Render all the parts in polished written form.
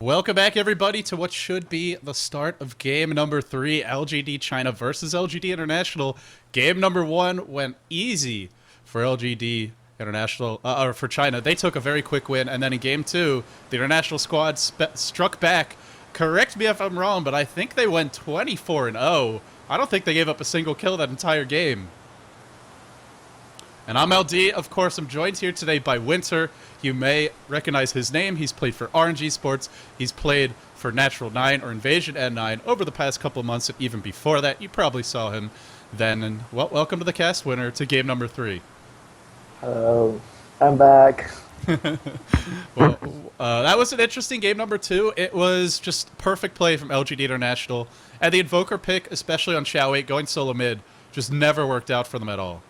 Welcome back, everybody, to what should be the start of game number 3, LGD China versus LGD International. Game number 1 went easy for LGD International, or for China. They took a very quick win, and then in game 2, the international squad struck back. Correct me if I'm wrong, but I think they went 24-0. I don't think they gave up a single kill that entire game. And I'm LD. Of course, I'm joined here today by Winter. You may recognize his name. He's played for RNG Sports. He's played for Natural 9 or Invasion N9 over the past couple of months, and even before that. You probably saw him then. And well, welcome to the cast, Winter, to game number 3. Hello, I'm back. Well, that was an interesting game number 2. It was just perfect play from LGD International. And the Invoker pick, especially on Xiao 8, going solo mid, just never worked out for them at all.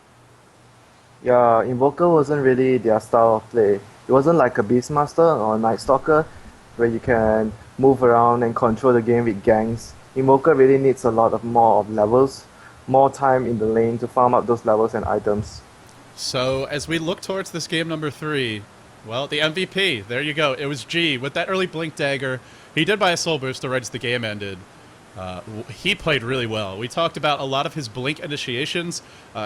Yeah, Invoker wasn't really their style of play. It wasn't like a Beastmaster or Night Stalker where you can move around and control the game with ganks. Invoker really needs a lot of more of levels, more time in the lane to farm up those levels and items. So, as we look towards this game number 3, well, the MVP, there you go. It was G with that early Blink Dagger. He did buy a Soul Booster right as the game ended. He played really well. We talked about a lot of his Blink initiations.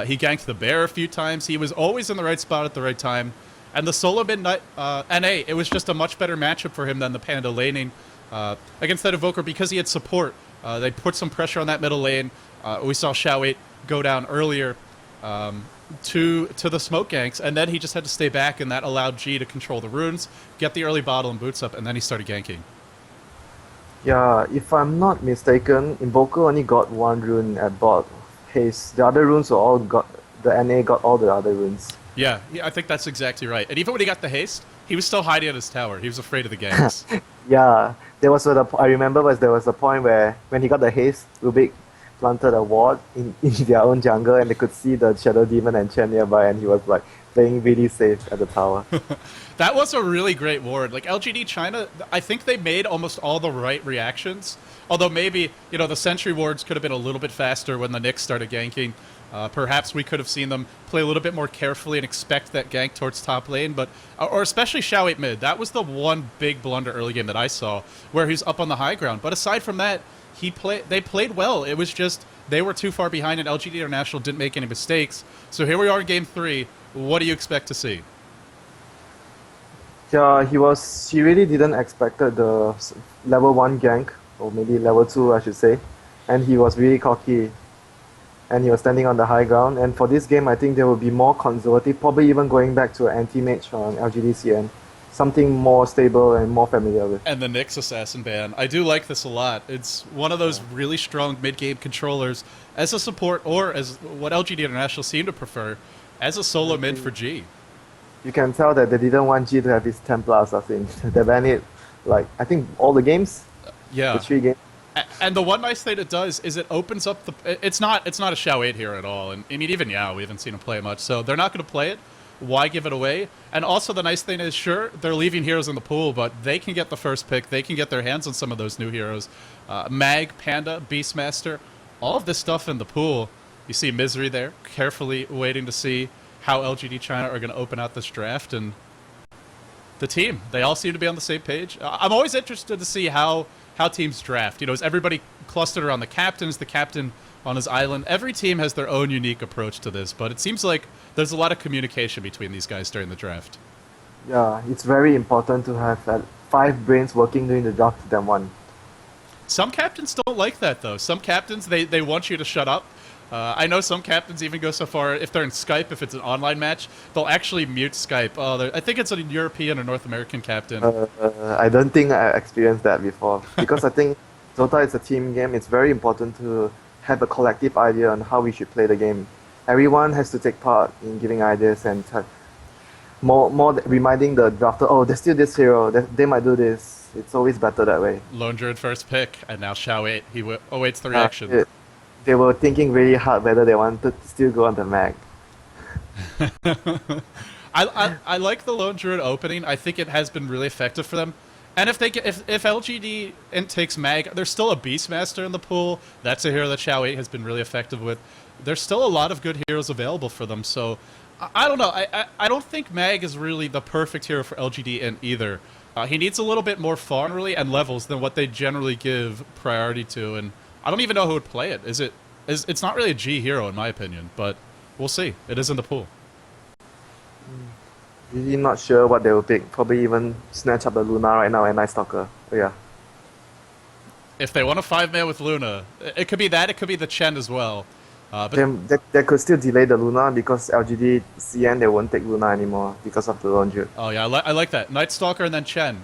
He ganked the bear a few times. He was always in the right spot at the right time. And the solo midnight NA, it was just a much better matchup for him than the Panda laning against that Evoker because he had support. They put some pressure on that middle lane. We saw Xiao 8 go down earlier to the smoke ganks, and then he just had to stay back, and that allowed G to control the runes, get the early bottle and boots up, and then he started ganking. Yeah, if I'm not mistaken, Invoker only got one rune at bot haste. The other runes were all the NA got all the other runes. Yeah, I think that's exactly right. And even when he got the haste, he was still hiding at his tower. He was afraid of the ganks. Yeah, I remember there was a point where when he got the haste, Rubik planted a ward in their own jungle and they could see the Shadow Demon and Chen nearby, and he was like playing really safe at the tower. That was a really great ward. Like, LGD China, I think they made almost all the right reactions. Although maybe, the sentry wards could have been a little bit faster when the Nyx started ganking. Perhaps we could have seen them play a little bit more carefully and expect that gank towards top lane. Or especially Xiao 8 mid. That was the one big blunder early game that I saw, where he's up on the high ground. But aside from that, they played well. It was just they were too far behind, and LGD International didn't make any mistakes. So here we are in game 3. What do you expect to see? Yeah, he really didn't expect the level 1 gank, or maybe level 2 I should say, and he was really cocky, and he was standing on the high ground. And for this game, I think they will be more conservative, probably even going back to an anti-mage on LGD.cn, something more stable and more familiar with. And the Nyx Assassin ban. I do like this a lot. It's one of those really strong mid-game controllers as a support, or as what LGD International seem to prefer, as a solo mid for G. You can tell that they didn't want G to have his Templar Assassin. They banned it, I think all the games? Yeah. The 3 games. And the one nice thing it does is it opens up the... It's not a Xiao 8 here at all. And I mean, even Yao, we haven't seen him play much. So they're not going to play it. Why give it away? And also the nice thing is, sure, they're leaving heroes in the pool, but they can get the first pick. They can get their hands on some of those new heroes. Mag, Panda, Beastmaster, all of this stuff in the pool. You see Misery there, carefully waiting to see how LGD China are going to open out this draft. And the team, they all seem to be on the same page. I'm always interested to see how teams draft. Is everybody clustered around the captain? Is the captain on his island? Every team has their own unique approach to this, but it seems like there's a lot of communication between these guys during the draft. Yeah, it's very important to have 5 brains working during the draft than 1. Some captains don't like that, though. Some captains, they want you to shut up. I know some captains even go so far, if they're in Skype, if it's an online match, they'll actually mute Skype. I think it's a European or North American captain. I don't think I experienced that before, because I think Dota is a team game. It's very important to have a collective idea on how we should play the game. Everyone has to take part in giving ideas and more reminding the drafter, oh, there's still this hero, they might do this. It's always better that way. Lone Druid first pick, and now Xiao 8. He awaits the reaction. They were thinking really hard whether they wanted to still go on the mag. I like the Lone Druid opening. I think it has been really effective for them. And if LGD.int takes mag, there's still a Beastmaster in the pool. That's a hero that Xiao 8 has been really effective with. There's still a lot of good heroes available for them. So I don't know. I don't think mag is really the perfect hero for LGD.int either. He needs a little bit more farm really and levels than what they generally give priority to, and I don't even know who would play it. It's not really a G hero in my opinion, but we'll see. It is in the pool. Really not sure what they will pick. Probably even snatch up the Luna right now and Night Stalker. But yeah. If they want a 5-man with Luna, it could be that. It could be the Chen as well. But They could still delay the Luna because LGD.cn they won't take Luna anymore because of the launcher. oh yeah, I like that. Night Stalker and then Chen,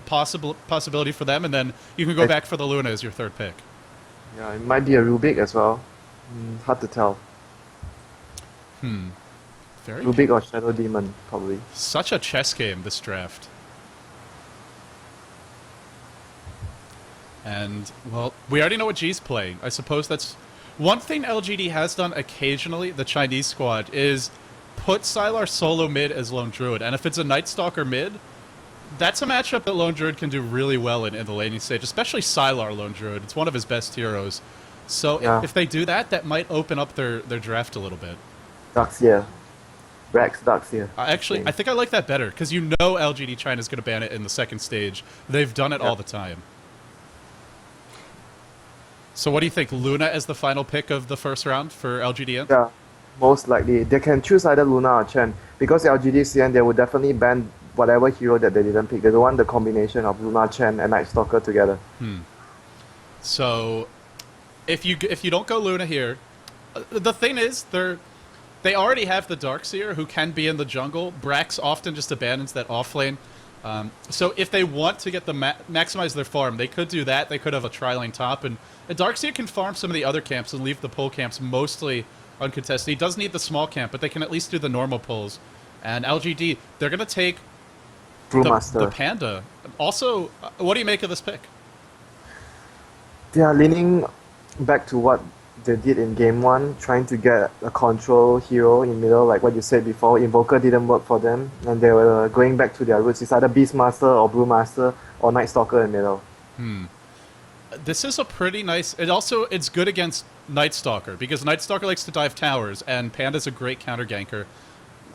possibility for them, and then you can go back for the Luna as your third pick. Yeah, it might be a Rubik as well. Hard to tell. Very Rubik or Shadow Demon, probably. Such a chess game, this draft. And, well, we already know what G's playing. I suppose that's... One thing LGD has done occasionally, the Chinese squad, is put Sylar solo mid as Lone Druid. And if it's a Night Stalker mid, that's a matchup that Lone Druid can do really well in the laning stage, especially Sylar Lone Druid. It's one of his best heroes. So Yeah. if they do that, that might open up their draft a little bit. Darkseer. Rex Darkseer. Actually, I think I like that better, because you know LGD China's going to ban it in the second stage. They've done it all the time. So what do you think? Luna as the final pick of the first round for LGD? Yeah, most likely. They can choose either Luna or Chen. Because LGD.cn, they would definitely ban whatever hero that they didn't pick. They don't want the combination of Luna, Chen, and Night Stalker together. So if you don't go Luna here, the thing is, they already have the Darkseer who can be in the jungle. Brax often just abandons that off lane. So if they want to get the maximize their farm, they could do that. They could have a tri-lane top, and Darkseer can farm some of the other camps and leave the pull camps mostly uncontested. He does need the small camp, but they can at least do the normal pulls. And LGD, they're going to take the Panda. Also, what do you make of this pick? They are leaning back to what they did in game 1, trying to get a control hero in middle, like what you said before. Invoker didn't work for them, and they were going back to their roots. It's either Beastmaster or Brewmaster or Night Stalker in middle. This is a pretty nice... It's good against Night Stalker, because Night Stalker likes to dive towers, and Panda's a great counter ganker.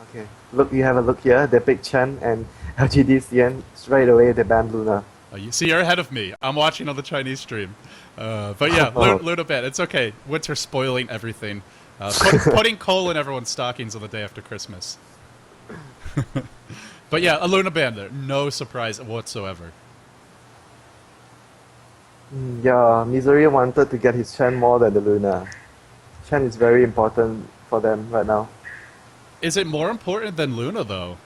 Okay, look, you have a look here. They picked Chen and LGD.cn. Straight away, they banned Luna. You see, you're ahead of me. I'm watching on the Chinese stream. But yeah, Luna ban. It's okay. Winter spoiling everything. Putting coal in everyone's stockings on the day after Christmas. But yeah, a Luna ban there. No surprise whatsoever. Yeah, Misery wanted to get his Chen more than the Luna. Chen is very important for them right now. Is it more important than Luna, though?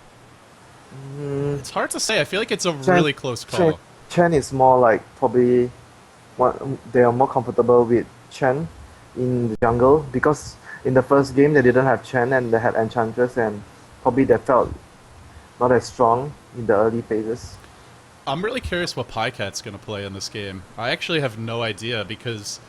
It's hard to say. I feel like it's a really close call. Chen is more like probably... they are more comfortable with Chen in the jungle because in the first game they didn't have Chen and they had Enchantress, and probably they felt not as strong in the early phases. I'm really curious what Pycat's going to play in this game. I actually have no idea because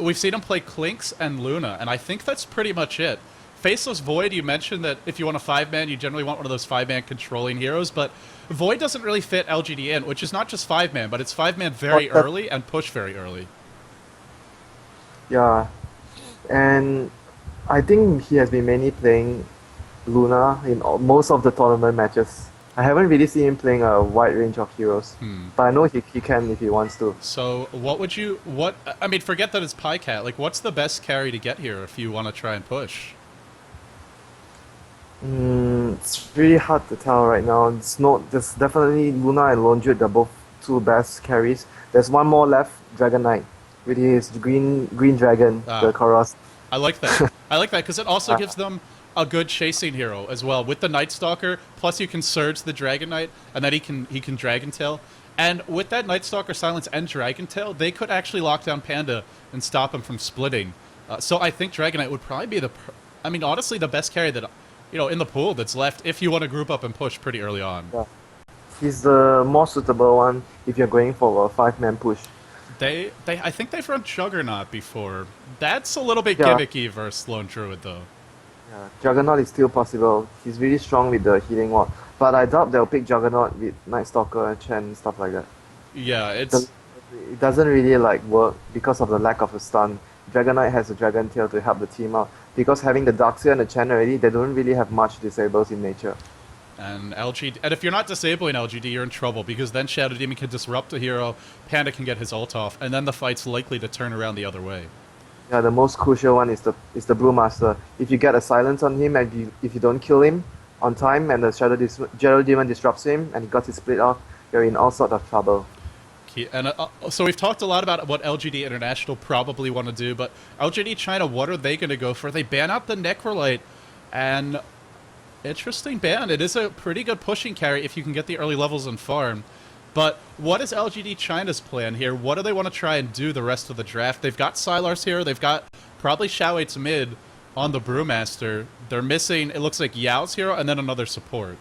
we've seen him play Clinks and Luna, and I think that's pretty much it. Faceless Void, you mentioned that if you want a 5-man, you generally want one of those 5-man controlling heroes, but Void doesn't really fit LGD.int, which is not just 5-man, but it's 5-man very early and push very early. Yeah, and I think he has been mainly playing Luna in most of the tournament matches. I haven't really seen him playing a wide range of heroes, but I know he can if he wants to. So what would you... I mean, forget that it's Pycat. Like, what's the best carry to get here if you want to try and push? It's really hard to tell right now. There's definitely Luna and Lone Druid, they're both two best carries. There's one more left, Dragon Knight, with his green dragon, the Koros. I like that. I like that because it also gives them a good chasing hero as well with the Night Stalker. Plus, you can surge the Dragon Knight, and then he can Dragon Tail. And with that Night Stalker Silence and Dragon Tail, they could actually lock down Panda and stop him from splitting. So I think Dragon Knight would probably be honestly, the best carry that in the pool that's left if you want to group up and push pretty early on. Yeah. He's the more suitable one if you're going for a 5-man push. I think they've run Juggernaut before. That's a little bit gimmicky versus Lone Druid, though. Yeah, Juggernaut is still possible. He's really strong with the healing wall. But I doubt they'll pick Juggernaut with Night Stalker, Chen, and stuff like that. Yeah, it doesn't really work because of the lack of a stun. Dragon Knight has a Dragon Tail to help the team out. Because having the Darkseer and the Chen already, they don't really have much disables in nature. And LGD, and if you're not disabling LGD, you're in trouble because then Shadow Demon can disrupt a hero, Panda can get his ult off, and then the fight's likely to turn around the other way. Yeah, the most crucial one is the Brewmaster. If you get a silence on him and if you don't kill him on time and the Shadow Demon disrupts him and he got his split off, you're in all sorts of trouble. And so we've talked a lot about what LGD International probably want to do, but LGD China, what are they going to go for? They ban out the Necrolite, and interesting ban. It is a pretty good pushing carry if you can get the early levels and farm. But what is LGD China's plan here? What do they want to try and do the rest of the draft? They've got Sylar's here. They've got probably Xiaowe's mid on the Brewmaster. They're missing, it looks like Yao's hero and then another support.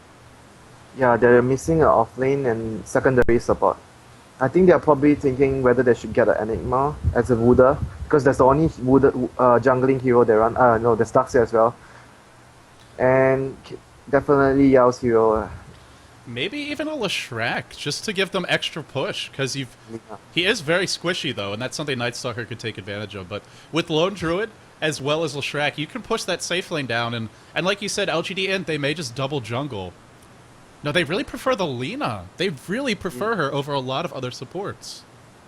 Yeah, they're missing an offlane and secondary support. I think they're probably thinking whether they should get an Enigma as a Wooder, because that's the only Wooder jungling hero they run. No, there's Darkseer as well. And definitely Yao's hero. Maybe even a Leshrac, just to give them extra push, because he is very squishy, though, and that's something Nightstalker could take advantage of. But with Lone Druid, as well as Leshrac, you can push that safe lane down, and like you said, LGD.int, they may just double jungle. No, they really prefer the Lina. They really prefer her over a lot of other supports.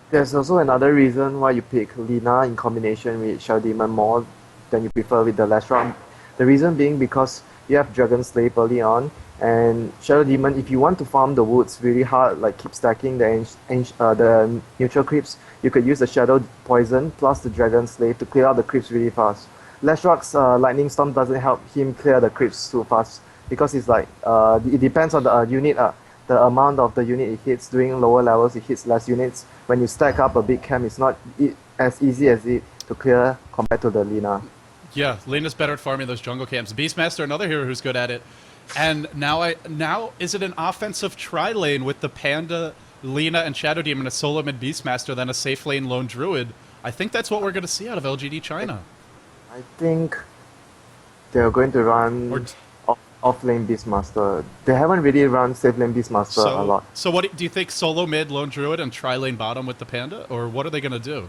There's also another reason why you pick Lina in combination with Shadow Demon more than you prefer with the Leshrac. The reason being because you have Dragon Slave early on, and Shadow Demon, if you want to farm the woods really hard, like keep stacking the neutral creeps, you could use the Shadow Poison plus the Dragon Slave to clear out the creeps really fast. Leshrac's Lightning Storm doesn't help him clear the creeps too fast, because it's like, it depends on the unit, the amount of the unit it hits. During lower levels, it hits less units. When you stack up a big camp, it's not as easy as it to clear compared to the Lina. Yeah, Lina's better at farming those jungle camps. Beastmaster, another hero who's good at it. And now is it an offensive tri-lane with the Panda, Lina, and Shadow Demon, a solo mid Beastmaster, then a safe lane Lone Druid? I think that's what we're going to see out of LGD China. I think they're going to run off-lane Beastmaster. They haven't really run safe lane Beastmaster a lot. So what do you think, solo mid Lone Druid and tri-lane bottom with the Panda? Or what are they going to do?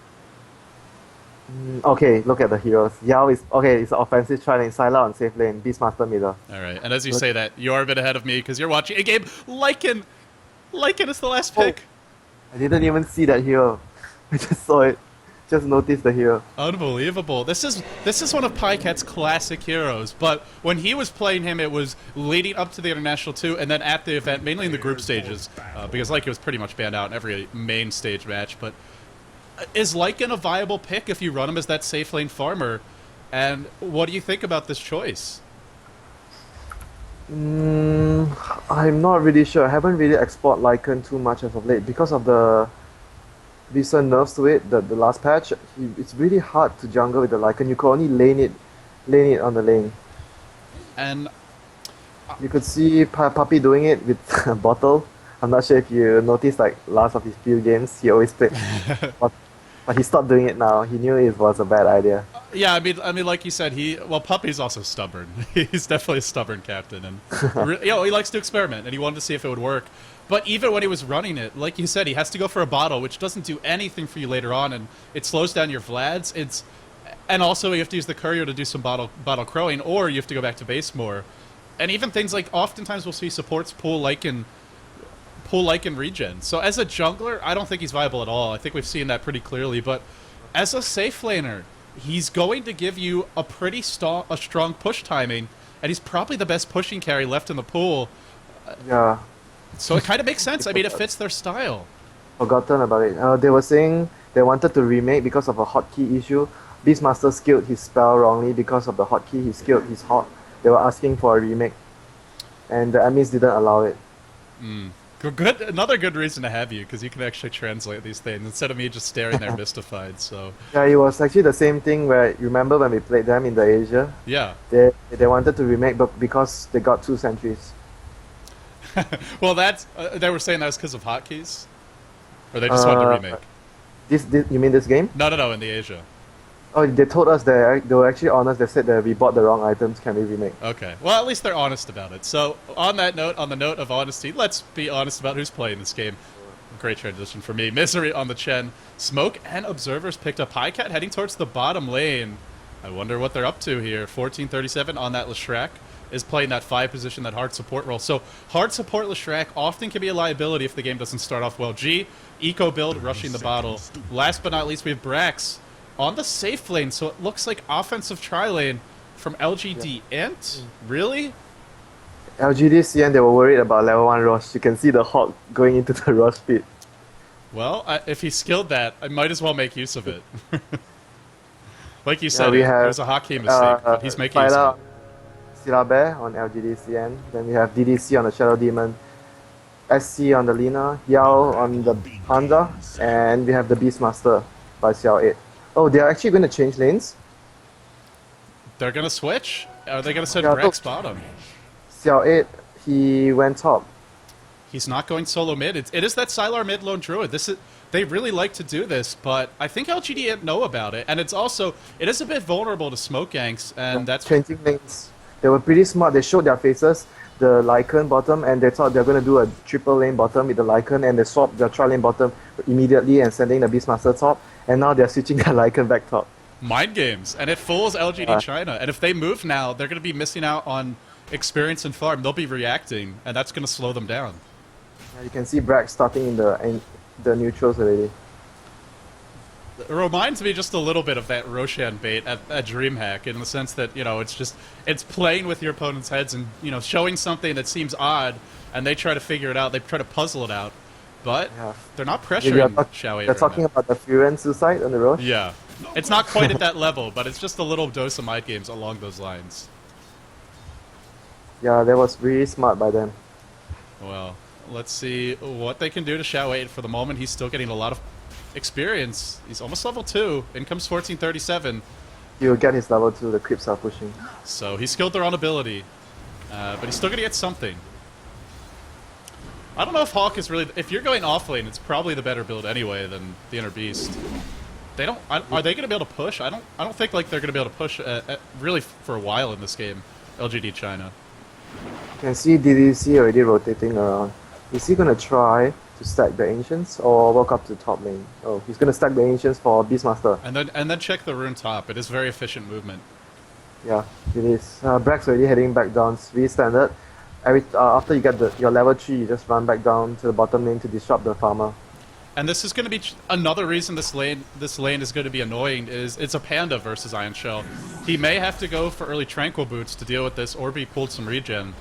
Okay, look at the heroes. Yao is okay. It's offensive tri-lane, Sylar on safe lane, Beastmaster middle. All right, and as you say that, you're a bit ahead of me because you're watching a game. Lycan is the last pick. I didn't even see that hero. I just saw it. Just noticed the hero. Unbelievable. This is one of Pycat's classic heroes, but when he was playing him, it was leading up to the International 2, and then at the event, mainly in the group stages, because Lycan was pretty much banned out in every main stage match. But is Lycan a viable pick if you run him as that safe lane farmer? And what do you think about this choice? I'm not really sure. I haven't really explored Lycan too much as of late because of the recent nerfs to it. The last patch, it's really hard to jungle with the Lycan. You can only lane it on the lane. And you could see Puppy doing it with a bottle. I'm not sure if you noticed, like last of his few games, he always played. But he stopped doing it now. He knew it was a bad idea. Yeah, I mean, like you said, Puppy's also stubborn. He's definitely a stubborn captain, and he likes to experiment, and he wanted to see if it would work. But even when he was running it, like you said, he has to go for a bottle, which doesn't do anything for you later on, and it slows down your Vlads. And also you have to use the courier to do some bottle crowing, or you have to go back to base more. And even things like, oftentimes we'll see supports pull Lycan regen. So as a jungler, I don't think he's viable at all. I think we've seen that pretty clearly. But as a safe laner, he's going to give you a pretty strong push timing, and he's probably the best pushing carry left in the pool. Yeah. So it kind of makes sense. I mean, it fits their style. Forgotten about it. They were saying they wanted to remake because of a hotkey issue. Beastmaster skilled his spell wrongly because of the hotkey. He skilled his hot. They were asking for a remake, and the admins didn't allow it. Good. Another good reason to have you, because you can actually translate these things instead of me just staring there mystified. So yeah, it was actually the same thing where, you remember when we played them in the Asia? Yeah. They wanted to remake, but because they got 2 sentries. Well, that's they were saying that was because of hotkeys, or they just wanted to remake. This you mean this game? No, in the Asia. Oh, they told us they were actually honest. They said that we bought the wrong items. Can we remake? Okay. Well, at least they're honest about it. So on that note, on the note of honesty, let's be honest about who's playing this game. Great transition for me. Misery on the Chen. Smoke and Observers picked up Highcat heading towards the bottom lane. I wonder what they're up to here. 1437 on that Leshrac is playing that 5 position, that hard support role. So hard support Leshrac often can be a liability if the game doesn't start off well. G, eco build, rushing the bottle. Last but not least, we have Brax on the safe lane. So it looks like offensive tri-lane from LGD.int. Really? LGD.cn, they were worried about level 1 rush. You can see the Hawk going into the rush pit. Well, if he skilled that, I might as well make use of it. Like you said, we have, there's a hockey mistake, but he's making use of it. Silabe on LGD.cn. Then we have DDC on the Shadow Demon, SC on the Lina, Yao on the Hanza, and we have the Beastmaster by Xiao 8. Oh, they are actually going to change lanes. They're going to switch? Are they going to send Yeah, Brax bottom? Xiao 8, he went top. He's not going solo mid. It is that Sylar mid lone druid. They really like to do this, but I think LGD know about it, and it is a bit vulnerable to smoke ganks, and that's changing lanes. They were pretty smart. They showed their faces, the Lycan bottom, and they thought they were going to do a triple lane bottom with the Lycan, and they swapped their tri lane bottom immediately and sending the Beastmaster top, and now they're switching their Lycan back top. mind games, and it fools LGD China. And if they move now, they're going to be missing out on experience and farm. They'll be reacting, and that's going to slow them down. Yeah, you can see Brax starting in the neutrals already. It reminds me just a little bit of that Roshan bait at DreamHack, in the sense that, it's playing with your opponent's heads and, showing something that seems odd, and they try to figure it out, they try to puzzle it out, but they're not pressuring Xiao. They're talking about the Furen suicide on the Roche? Yeah. It's not quite at that level, but it's just a little dose of mind games along those lines. Yeah, that was really smart by them. Well, let's see what they can do to Xiao 8. For the moment, he's still getting a lot of experience. He's almost level 2. In comes 1437. He'll get his level 2, the creeps are pushing. So he's skilled their own ability. But he's still going to get something. I don't know if Hawk is really... If you're going off lane, it's probably the better build anyway than the Inner Beast. They don't... Are they going to be able to push? I don't think like they're going to be able to push really for a while in this game. LGD China. You can see DDC already rotating around. Is he going to try to stack the Ancients or walk up to the top lane? Oh, he's going to stack the Ancients for Beastmaster. And then check the rune top. It is very efficient movement. Yeah, it is. Brax already heading back down. Really standard. After you get your level 3, you just run back down to the bottom lane to disrupt the farmer. And this is going to be another reason this lane is going to be annoying. Is it's a Panda versus Iron Shell. He may have to go for early Tranquil Boots to deal with this, or be pulled some regen,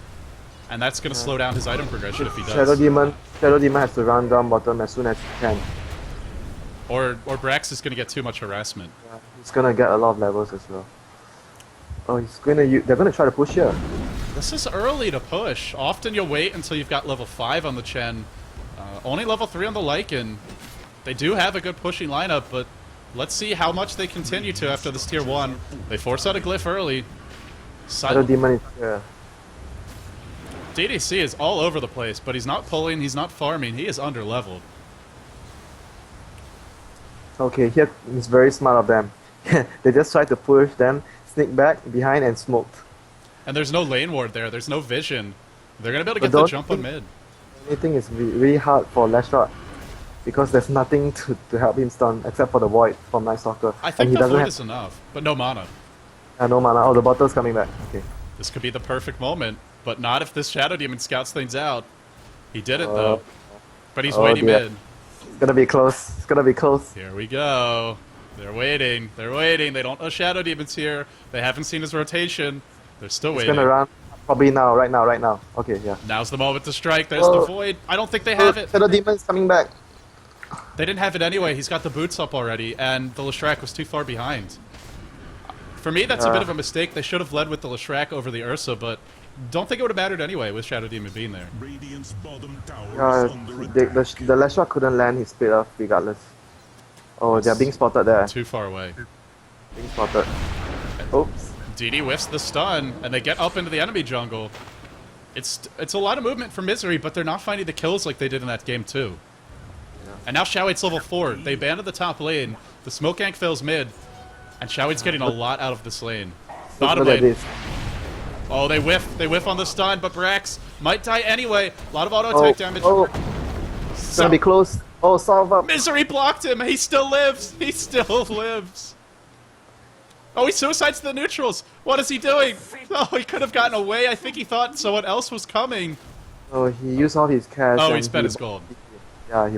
and that's going to slow down his item progression if he does. Shadow Demon has to run down bottom as soon as he can. Or Brax is going to get too much harassment. Yeah, he's going to get a lot of levels as well. Oh, they're going to try to push here. This is early to push. Often you'll wait until you've got level 5 on the Chen. Only level 3 on the Lycan. They do have a good pushing lineup, but let's see how much they continue to after this tier 1. They force out a glyph early. Shadow Demon is here. DDC is all over the place, but he's not pulling, he's not farming, he is under-leveled. Okay, here it's very smart of them. They just tried to push them, sneak back behind and smoked. And there's no lane ward there, there's no vision. They're going to be able to get the jump on mid. Anything is really hard for Leshrac because there's nothing to help him stun except for the Void from Night Stalker. I think the Void is enough, but no mana. No mana. Oh, the bottle's coming back. Okay. This could be the perfect moment, but not if this Shadow Demon scouts things out. He did it though, but he's waiting mid. It's gonna be close. It's gonna be close. Here we go. They're waiting. They're waiting. They don't know Shadow Demon's here. They haven't seen his rotation. They're still waiting. He's gonna run. Probably now, right now. Okay, yeah. Now's the moment to strike. There's the Void. I don't think they have it. Shadow Demon's coming back. They didn't have it anyway. He's got the boots up already, and the Leshrac was too far behind. For me, that's a bit of a mistake. They should have led with the Leshrac over the Ursa, but don't think it would have mattered anyway with Shadow Demon being there. The Leshrac couldn't land his split off regardless. Oh, they're being spotted there. Too far away. Being spotted. Oops. DD whiffs the stun, and they get up into the enemy jungle. It's a lot of movement for Misery, but they're not finding the kills like they did in that game too. Yeah. And now Xiao 8's level 4. They abandoned the top lane. The smoke gank fails mid, and Xiao 8's getting a lot out of this lane. Bottom lane. Oh, they whiff. They whiff on the stun, but Brax might die anyway. A lot of auto attack damage. Oh. It's gonna be close. Oh, solve up. Misery blocked him. He still lives. He still lives. Oh, he suicides the neutrals. What is he doing? Oh, he could have gotten away. I think he thought someone else was coming. So he used all his cash. Oh, he and spent his gold. Yeah,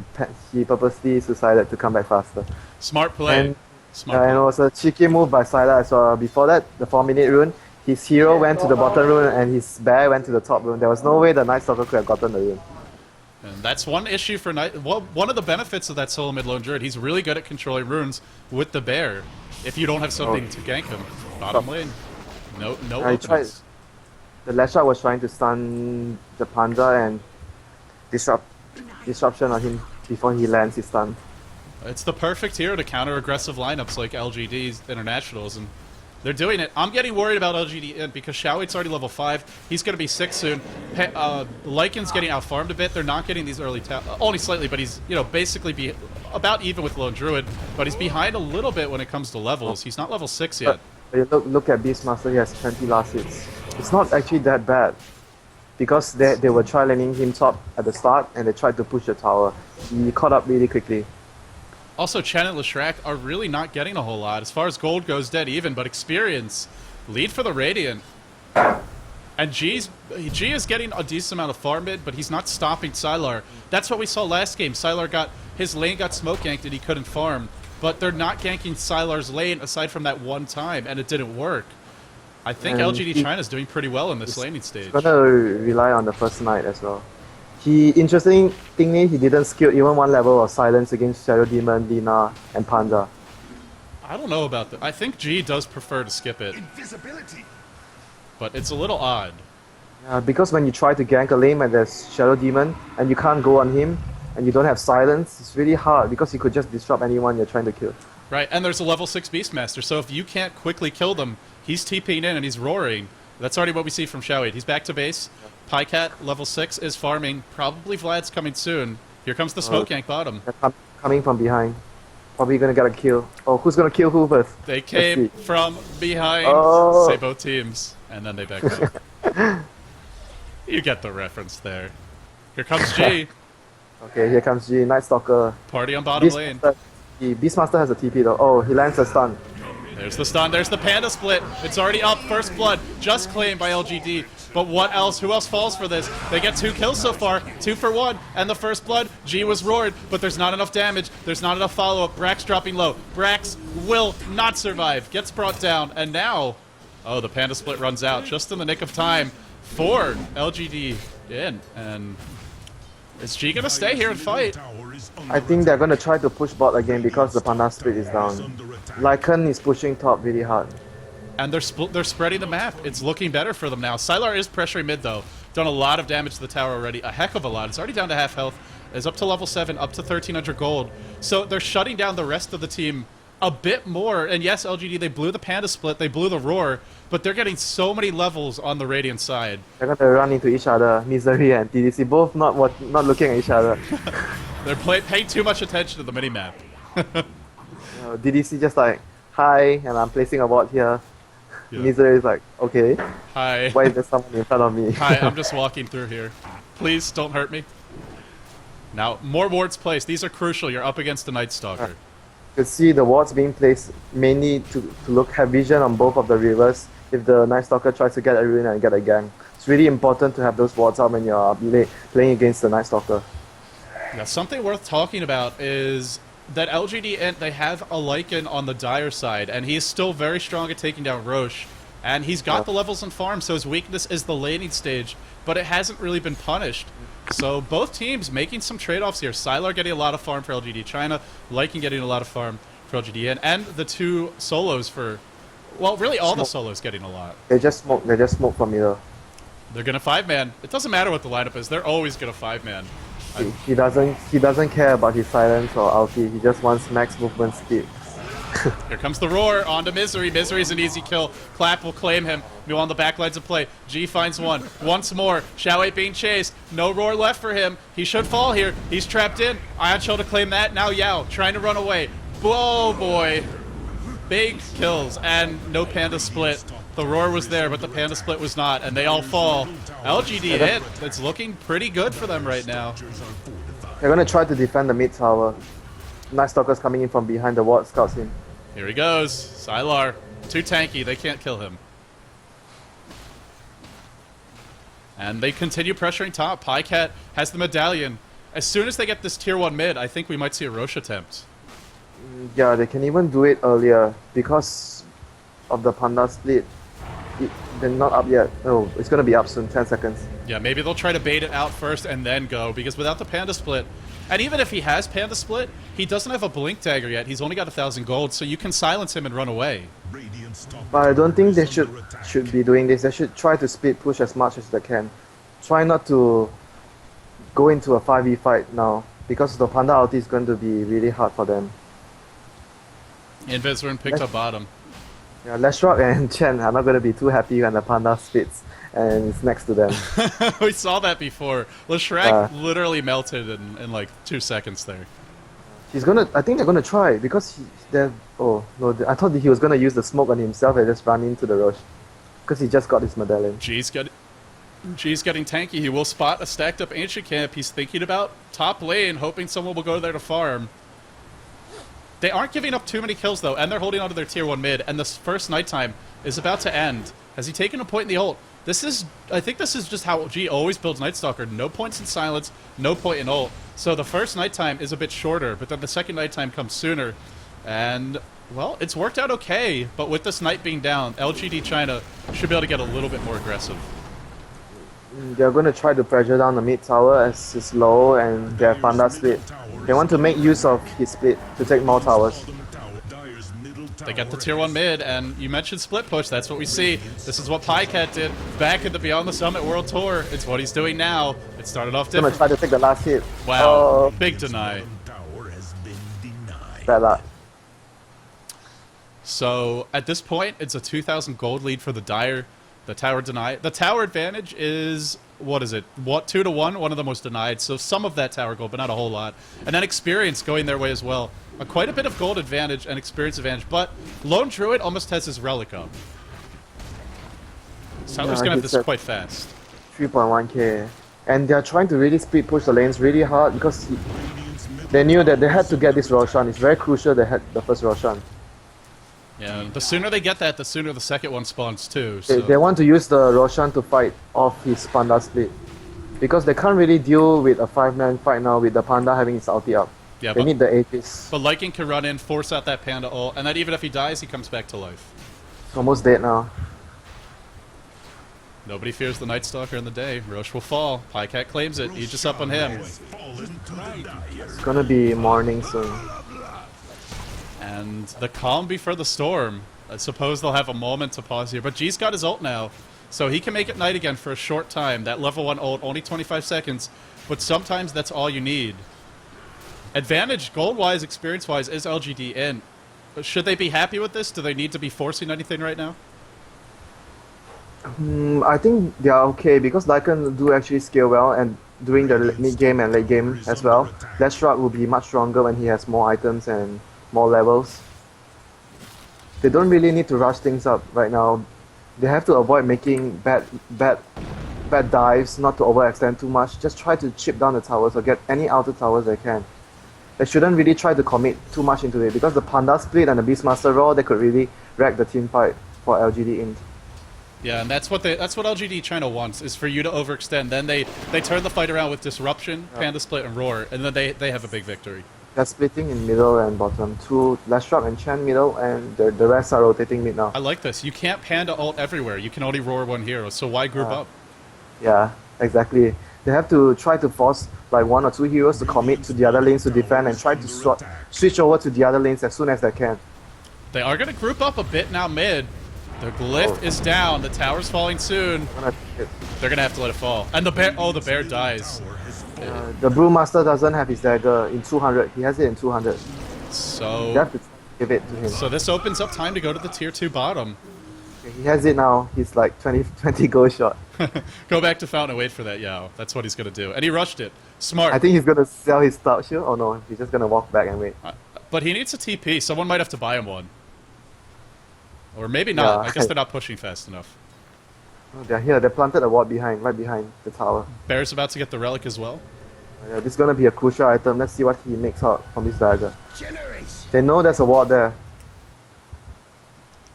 he purposely suicided to come back faster. Smart play. And, Smart play. and it was a cheeky move by Sylar as well. Before that, the 4-minute rune, his hero went to the bottom rune and his bear went to the top rune. There was no way the Night Stalker could have gotten the rune. And that's one issue for Night. Well, one of the benefits of that solo mid lone druid, he's really good at controlling runes with the bear. If you don't have something to gank him, bottom lane, no openings. The Lashard was trying to stun the Panda and disruption on him before he lands his stun. It's the perfect hero to counter aggressive lineups like LGD's Internationals, and they're doing it. I'm getting worried about LGD.int because Xiaohui's already level 5. He's going to be 6 soon. Lycan's getting out-farmed a bit. They're not getting these early only slightly, but he's, basically about even with Lone Druid, but he's behind a little bit when it comes to levels. He's not level 6 yet. But look at Beastmaster, he has 20 last hits. It's not actually that bad. Because they were tri-laning him top at the start and they tried to push the tower. He caught up really quickly. Also, Chen and Leshrac are really not getting a whole lot. As far as gold goes, dead even, but experience. Lead for the Radiant. And G is getting a decent amount of farm mid, but he's not stopping Sylar. That's what we saw last game. Sylar his lane got smoke ganked and he couldn't farm. But they're not ganking Sylar's lane aside from that one time, and it didn't work. I think LGD China's doing pretty well in this laning stage. He's gonna rely on the first night as well. Interestingly, he didn't skill even one level of silence against Shadow Demon, Lina, and Panda. I don't know about that. I think G does prefer to skip it. Invisibility. But it's a little odd. Yeah, because when you try to gank a lane and there's Shadow Demon, and you can't go on him, and you don't have silence, it's really hard because you could just disrupt anyone you're trying to kill. Right, and there's a level 6 Beastmaster, so if you can't quickly kill them, he's TPing in and he's roaring. That's already what we see from Xiaohui. He's back to base. Pycat, level 6, is farming. Probably Vlad's coming soon. Here comes the smoke gank bottom. Coming from behind. Probably gonna get a kill. Oh, who's gonna kill who first? They came from behind. Say both teams. And then they back up. You get the reference there. Here comes G. Okay, here comes G. Night Stalker. Party on bottom lane. Beastmaster has a TP though. Oh, he lands a stun. There's the stun. There's the Panda split. It's already up. First blood. Just claimed by LGD. But what else? Who else falls for this? They get 2 kills so far. 2 for 1. And the first blood. G was roared, but there's not enough damage. There's not enough follow-up. Brax dropping low. Brax will not survive. Gets brought down. And now, oh, the Panda split runs out just in the nick of time for LGD in. And is G gonna stay here and fight? I think they're gonna try to push bot again because the Panda split is down. Lycan is pushing top really hard. And they're spreading the map. It's looking better for them now. Sylar is pressuring mid though. Done a lot of damage to the tower already. A heck of a lot. It's already down to half health. Is up to level 7, up to 1300 gold. So they're shutting down the rest of the team a bit more. And yes, LGD, they blew the Panda split. They blew the roar. But they're getting so many levels on the Radiant side. They're gonna run into each other. Misery and TDC both not looking at each other. They're paying too much attention to the minimap. DDC just like, hi, and I'm placing a ward here. Yeah. Misery is like, okay. Hi. Why is there someone in front of me? Hi, I'm just walking through here. Please don't hurt me. Now, more wards placed. These are crucial. You're up against the Night Stalker. You can see the wards being placed mainly to have vision on both of the rivers if the Night Stalker tries to get a rune and get a gang. It's really important to have those wards out when you're playing against the Night Stalker. Now, something worth talking about is that LGD, they have a Lycan on the Dire side, and he's still very strong at taking down Roche. And he's got the levels in farm, so his weakness is the laning stage, but it hasn't really been punished. So both teams making some trade-offs here. Sylar getting a lot of farm for LGD China, Lycan getting a lot of farm for LGDN, and the 2 solos for, well, really all the solos getting a lot. They just smoke from middle. They're gonna 5-man. It doesn't matter what the lineup is, they're always gonna 5-man. He doesn't care about his silence or ulti, he just wants max movement speed. Here comes the roar onto Misery. Misery's an easy kill. Clap will claim him. Go on the back lines of play. G finds one. Once more. Xiaohui being chased. No roar left for him. He should fall here. He's trapped in. Ion Chill to claim that. Now Yao trying to run away. Oh boy. Big kills and no Panda split. The roar was there, but the Panda split was not, and they all fall. LGD hit. It's looking pretty good for them right now. They're gonna try to defend the mid tower. Night Stalker's coming in from behind the ward, scouts him. Here he goes. Sylar Too tanky. They can't kill him. And they continue pressuring top. Pycat has the medallion. As soon as they get this tier 1 mid, I think we might see a Roche attempt. Yeah, they can even do it earlier because of the Panda split. They're not up yet. Oh, it's gonna be up soon, 10 seconds. Yeah, maybe they'll try to bait it out first and then go, because without the Panda split, and even if he has Panda split, he doesn't have a Blink Dagger yet. He's only got 1,000 gold, so you can silence him and run away. But I don't think they should be doing this. They should try to split push as much as they can. Try not to go into a 5v fight now, because the Panda ulti is going to be really hard for them. Inviswern picked up bottom. Yeah, Leshrock and Chen are not going to be too happy when the Panda splits and it's next to them. We saw that before. Leshrac literally melted in like 2 seconds there. I think they're gonna try because oh no, I thought he was gonna use the smoke on himself and just run into the Roche because he just got his medallion. G's getting tanky. He will spot a stacked up ancient camp. He's thinking about top lane, hoping someone will go there to farm. They aren't giving up too many kills though, and they're holding on to their tier 1 mid. And this first nighttime is about to end. Has he taken a point in the ult? I think this is just how G always builds Night Stalker. No points in silence, no point in ult. So the first nighttime is a bit shorter, but then the second nighttime comes sooner. And, well, it's worked out okay, but with this night being down, LGD China should be able to get a little bit more aggressive. They're going to try to pressure down the mid tower as it's low and their Panda split. They want to make use of his split to take more towers. They get the tier 1 mid, and you mentioned split push. That's what we see. This is what Pycat did back at the Beyond the Summit World Tour. It's what he's doing now. It started off different. Gonna try to take the last hit. Wow, big deny. Bad luck. So at this point, it's a 2,000 gold lead for the Dire. The tower deny. The tower advantage is, what is it? 2 to 1? One of them was denied. So some of that tower gold, but not a whole lot. And then experience going their way as well. Quite a bit of gold advantage and experience advantage. But Lone Druid almost has his relic up. Sounders gonna have this quite fast. 3.1k. And they're trying to really speed push the lanes really hard because they knew that they had to get this Roshan. It's very crucial they had the first Roshan. Yeah, the sooner they get that, the sooner the second one spawns too. So. They want to use the Roshan to fight off his Panda split. Because they can't really deal with a 5-man fight now with the Panda having his ulti up. Yeah, they need the Aegis. But Lycan can run in, force out that Panda ult, and then even if he dies, he comes back to life. He's almost dead now. Nobody fears the Night Stalker in the day. Roche will fall. Pycat claims it. Aegis up on him. It's gonna be morning soon. And the calm before the storm. I suppose they'll have a moment to pause here. But G's got his ult now. So he can make it night again for a short time. That level 1 ult, only 25 seconds. But sometimes that's all you need. Advantage, gold-wise, experience-wise, is LGD.int. Should they be happy with this? Do they need to be forcing anything right now? I think they are okay because Lycan do actually scale well and during the mid-game and late game as well. Leshrock will be much stronger when he has more items and more levels. They don't really need to rush things up right now. They have to avoid making bad dives, not to overextend too much. Just try to chip down the towers or get any outer towers they can. They shouldn't really try to commit too much into it because the Panda split and the Beastmaster roll, they could really wreck the team fight for LGD.int. Yeah, and that's what LGD China wants, is for you to overextend. Then they turn the fight around with Disruption, Panda Split, and Roar, and then they have a big victory. They're splitting in middle and bottom. 2 Leshrock and Chen middle, and the rest are rotating mid now. I like this. You can't Panda ult everywhere. You can only Roar one hero, so why group up? Yeah, exactly. They have to try to force like 1 or 2 heroes to commit to the other lanes to defend and try to switch over to the other lanes as soon as they can. They are going to group up a bit now mid. The glyph is down. The tower's falling soon. They're going to have to let it fall. And the bear dies. The Brewmaster doesn't have his dagger in 200. He has it in 200. So you have to give it to him. So this opens up time to go to the tier 2 bottom. He has it now. He's like 20 goal short. Go back to Fountain and wait for that Yao. That's what he's going to do. And he rushed it. Smart. I think he's going to sell his stout shield. Oh no, he's just going to walk back and wait. But he needs a TP. Someone might have to buy him one. Or maybe not. Yeah. I guess they're not pushing fast enough. Oh, they're here. They planted a ward right behind the tower. Bear's about to get the relic as well. Yeah, this is going to be a crucial item. Let's see what he makes out from this dagger. They know there's a ward there.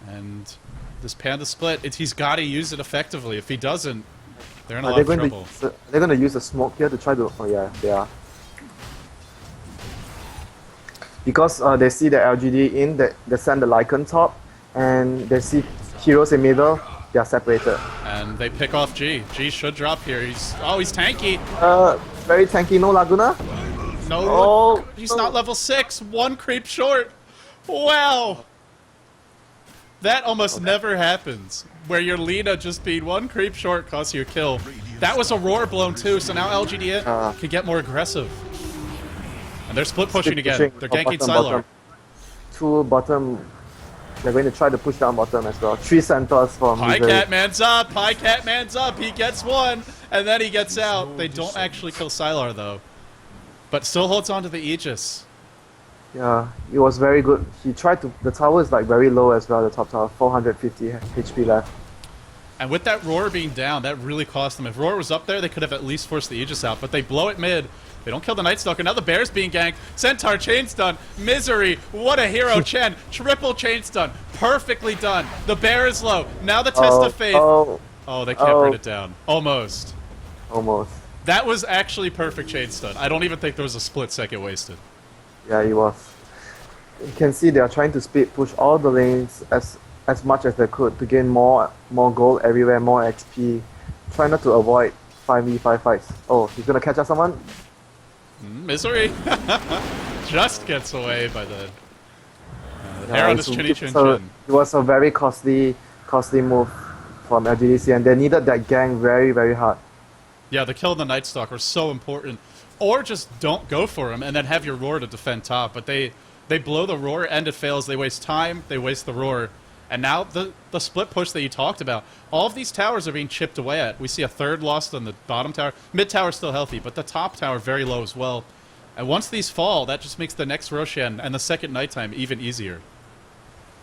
And this Panda split, he's got to use it effectively. If he doesn't, they're in a lot they're of going trouble. they're going to use the smoke here to try to. Oh yeah, they are. Because they see the LGD in, they send the Lycan top, and they see heroes in middle. They are separated. And they pick off G. G should drop here. He's tanky. Very tanky. No Laguna. No, Oh, he's not level 6. 1 creep short. Wow. That almost never happens. Where your Lina just being 1 creep short costs you a kill. That was a roar blown too, so now LGD can get more aggressive. And they're split pushing again. They're ganking Sylar. 2 bottom. They're going to try to push down bottom as well. 3 centaurs from High Catman's up. High Catman's up. He gets 1, and then he gets out. They don't actually kill Sylar though, but still holds on to the Aegis. Yeah, it was very good. He tried to. The tower is like very low as well. The top tower, 450 HP left. And with that Roar being down, that really cost them. If Roar was up there, they could have at least forced the Aegis out, but they blow it mid. They don't kill the Night Stalker. Now the Bear's being ganked. Centaur chain stun. Misery. What a hero. Chen. Triple chain stun. Perfectly done. The Bear is low. Now the Test of Faith. Oh, they can't burn it down. Almost. Almost. That was actually perfect chain stun. I don't even think there was a split second wasted. Yeah, it was. You can see they are trying to speed push all the lanes as much as they could to gain more gold everywhere, more XP. Try not to avoid 5v5 fights. Oh, he's gonna catch up someone? Misery just gets away by the hair on his chinny chin chin. It was a very costly move from LGD, and they needed that gang very, very hard. Yeah, the kill of the Night Stalker was so important. Or just don't go for him and then have your Roar to defend top. But they blow the Roar and it fails. They waste time, they waste the Roar. And now the split push that you talked about, all of these towers are being chipped away at. We see a 3rd lost on the bottom tower. Mid tower still healthy, but the top tower very low as well. And once these fall, that just makes the next Roshan and the second nighttime even easier.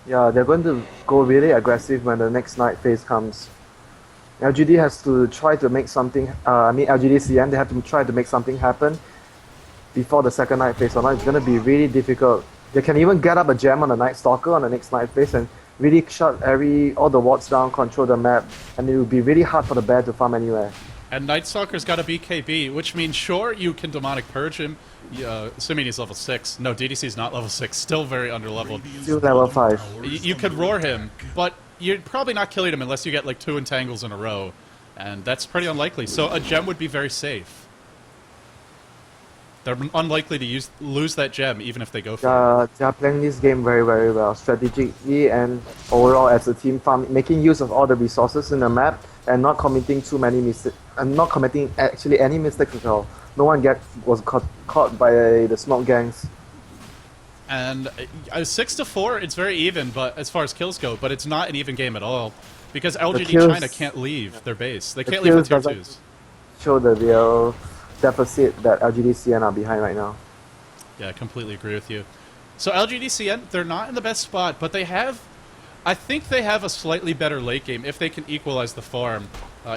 Yeah, they're going to go really aggressive when the next night phase comes. LGD has to try to make something, LGD.cn, they have to try to make something happen before the second night phase, or not it's going to be really difficult. They can even get up a gem on the Night Stalker on the next night phase and really shut all the wards down, control the map, and it will be really hard for the Bear to farm anywhere. And Night Stalker's got a BKB, which means sure you can Demonic Purge him, assuming he's level 6. No, DDC's not level 6, still very underleveled. Still level 5. You could roar him, but you're probably not killing him unless you get like 2 entangles in a row, and that's pretty unlikely. So a gem would be very safe. They're unlikely to lose that gem even if they go for it. They are playing this game very, very well, strategically and overall as a team, making use of all the resources in the map and not committing too many mistakes, and not committing actually any mistakes at all. No one was caught by the smoke gangs. And 6-4, it's very even, but as far as kills go, but it's not an even game at all because LGD China can't leave their base. They can't leave the tier 2s. Show the real deficit that LGD.cn are behind right now. Yeah, I completely agree with you. So LGD.cn, they're not in the best spot, but I think they have a slightly better late game if they can equalize the farm.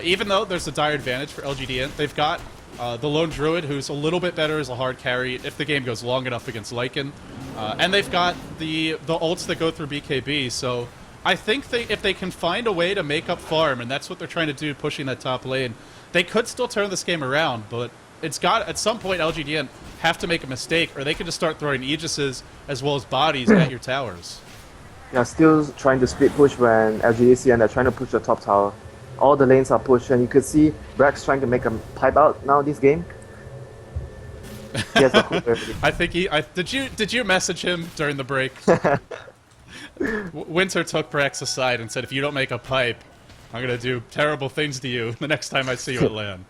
Even though there's a dire advantage for LGD.int, they've got the Lone Druid, who's a little bit better as a hard carry if the game goes long enough against Lycan. And they've got the ults that go through BKB, so I think if they can find a way to make up farm, and that's what they're trying to do, pushing that top lane, they could still turn this game around, but at some point LGD have to make a mistake, or they could just start throwing Aegises as well as bodies at your towers. Yeah, still trying to split push when LGD.cn they're trying to push the top tower. All the lanes are pushed, and you could see Brax trying to make a pipe out now this game. He has a hook already. I think did you message him during the break? Winter took Brax aside and said, "If you don't make a pipe, I'm gonna do terrible things to you the next time I see you at LAN."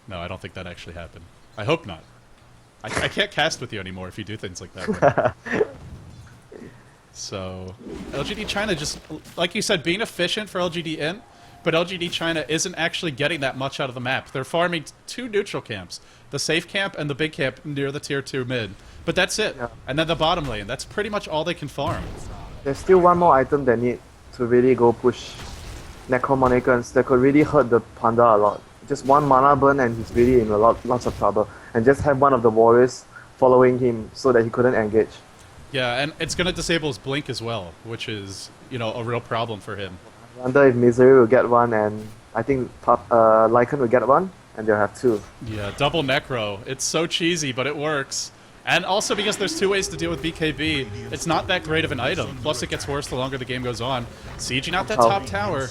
No, I don't think that actually happened. I hope not. I can't cast with you anymore if you do things like that. So, LGD China just, like you said, being efficient for LGD.int, but LGD China isn't actually getting that much out of the map. They're farming 2 neutral camps, the safe camp and the big camp near the tier 2 mid. But that's it. Yeah. And then the bottom lane, that's pretty much all they can farm. There's still one more item they need to really go push Necromonicans that could really hurt the Panda a lot. Just one mana burn and he's really in lots of trouble. And just have one of the warriors following him so that he couldn't engage. Yeah, and it's going to disable his blink as well, which is, a real problem for him. I wonder if Misery will get one, and I think Lycan will get one, and they'll have two. Yeah, double Necro. It's so cheesy, but it works. And also because there's two ways to deal with BKB, it's not that great of an item. Plus it gets worse the longer the game goes on. Sieging out that top tower.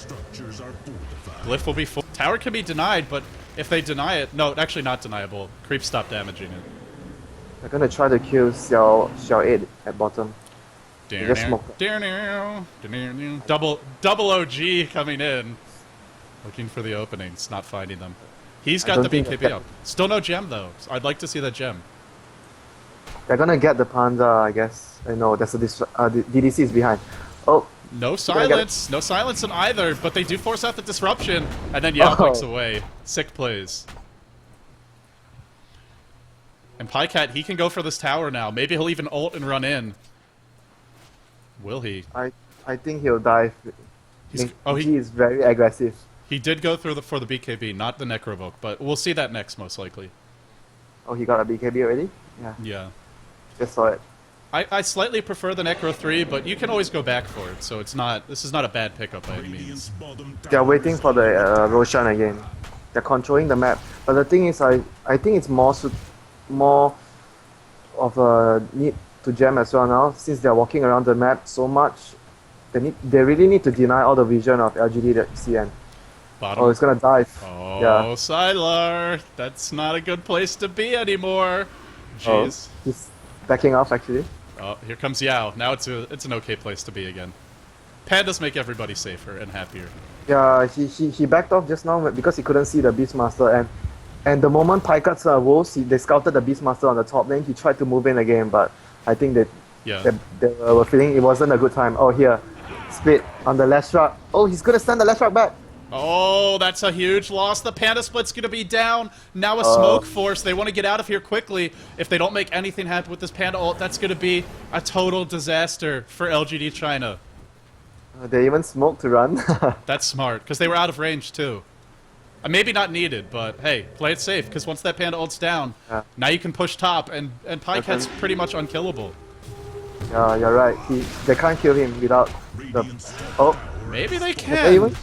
Glyph will be full. Tower can be denied, but if they deny it... No, actually not deniable. Creeps stop damaging it. They're gonna try to kill Xiao 8 at bottom. They just smoke. Double OG coming in. Looking for the openings, not finding them. He's got the BKB up. Still no gem though. I'd like to see that gem. They're gonna get the Panda, I guess. No, there's a DDC is behind. Oh. No silence. No silence in either, but they do force out the disruption. And then Yao clicks away. Sick plays. And Pycat, he can go for this tower now. Maybe he'll even ult and run in. Will he? I think he'll die. He is very aggressive. He did go through for the BKB, not the Necrovoke, but we'll see that next, most likely. Oh, he got a BKB already? Yeah. Yeah. Just saw it. I slightly prefer the Necro 3, but you can always go back for it, so this is not a bad pickup by any means. They're waiting for the Roshan again. They're controlling the map. But the thing is, I think it's more of a need to gem as well now, since they're walking around the map so much. They really need to deny all the vision of LGD.cn. Bottom. Oh, it's gonna dive. Oh, yeah. Sylar, that's not a good place to be anymore. Jeez. Oh, he's backing off actually. Oh, here comes Yao. Now it's an okay place to be again. Pandas make everybody safer and happier. Yeah, he backed off just now because he couldn't see the Beastmaster, and the moment Pycat's wolves, they scouted the Beastmaster on the top lane. He tried to move in again, but I think that they were feeling it wasn't a good time. Oh, here, split on the left shrug. Oh, he's gonna stand the left shrug back. Oh, that's a huge loss. The Panda Split's gonna be down. Now a smoke force. They want to get out of here quickly. If they don't make anything happen with this Panda ult, that's gonna be a total disaster for LGD China. They even smoked to run. That's smart, because they were out of range too. Maybe not needed, but hey, play it safe, because once that Panda ult's down, now you can push top, and Pycat's pretty much unkillable. Yeah, you're right. They can't kill him without the... Oh. Maybe they can.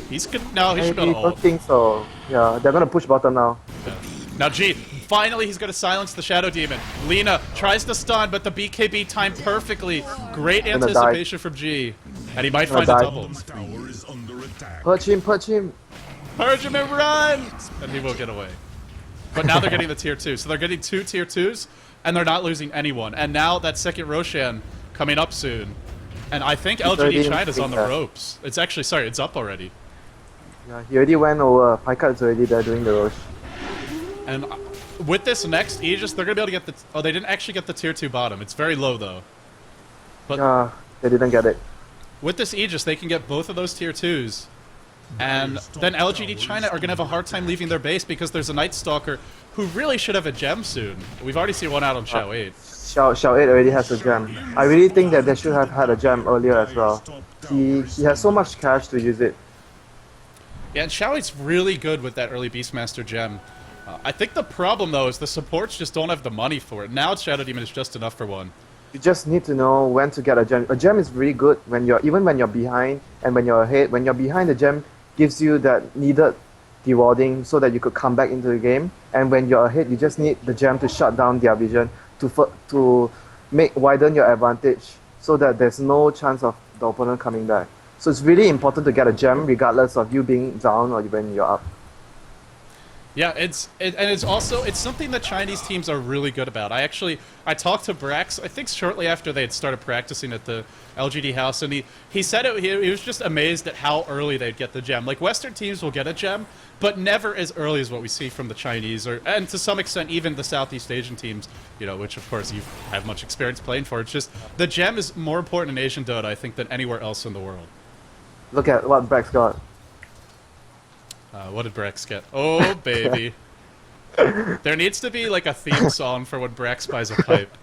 He's should go to ult. I don't think so. Yeah, they're gonna push bottom now. Yeah. Now G, finally he's gonna silence the Shadow Demon. Lina tries to stun, but the BKB timed perfectly. Great anticipation from G. And he might find a double. Purge him, purge him. Purge him and run! And he will get away. But now they're getting the tier 2. So they're getting 2 tier 2s, and they're not losing anyone. And now that second Roshan coming up soon. And I think LGD China's on the ropes. It's actually, sorry, it's up already. Yeah, he already went over. Pycat's already there doing the Rosh. And with this next Aegis, they're going to be able to get the... Oh, they didn't actually get the tier 2 bottom. It's very low, though. But yeah, they didn't get it. With this Aegis, they can get both of those tier 2s. And then LGD China are going to have a hard time leaving their base because there's a Night Stalker who really should have a gem soon. We've already seen one out on Xiao 8. Xiao 8 already has a gem. I really think that they should have had a gem earlier as well. He has so much cash to use it. Yeah, and Xiao 8's really good with that early Beastmaster gem. I think the problem, though, is the supports just don't have the money for it. Now Shadow Demon is just enough for one. You just need to know when to get a gem. A gem is really good even when you're behind and when you're ahead. When you're behind, the gem gives you that needed rewarding so that you could come back into the game. And when you're ahead, you just need the gem to shut down their vision to widen your advantage so that there's no chance of the opponent coming back. So it's really important to get a gem regardless of you being down or when you're up. Yeah, it's something that Chinese teams are really good about. I talked to Brax, I think shortly after they had started practicing at the LGD house, and he said he was just amazed at how early they'd get the gem. Like, Western teams will get a gem, but never as early as what we see from the Chinese, and to some extent even the Southeast Asian teams, which of course you have much experience playing for. It's just, the gem is more important in Asian Dota, I think, than anywhere else in the world. Look at what Brax got. What did Brax get? Oh, baby. There needs to be like a theme song for when Brax buys a pipe.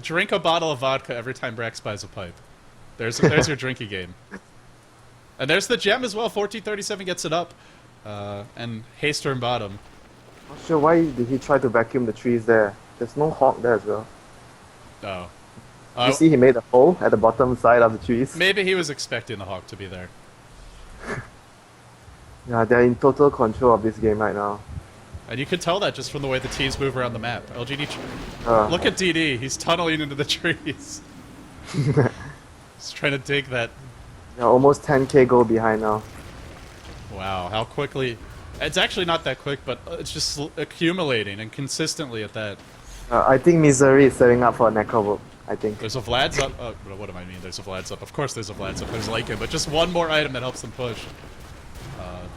Drink a bottle of vodka every time Brax buys a pipe. There's your drinking game. And there's the gem as well. 1437 gets it up. And Haystorm bottom. Not sure why did he try to vacuum the trees there. There's no hawk there as well. Oh. You see he made a hole at the bottom side of the trees. Maybe he was expecting the Hawk to be there. Yeah, they're in total control of this game right now. And you can tell that just from the way the teams move around the map. LGD... Uh, Look at DD. He's tunneling into the trees. He's trying to dig that. They're almost 10k goal behind now. Wow, how quickly... It's actually not that quick, but it's just accumulating and consistently at that. I think Misery is setting up for a Necrobook. I think. There's a Vlad's up. Oh, what do I mean? There's a Vlad's up. Of course there's a Vlad's up. There's Lakin, but just one more item that helps them push.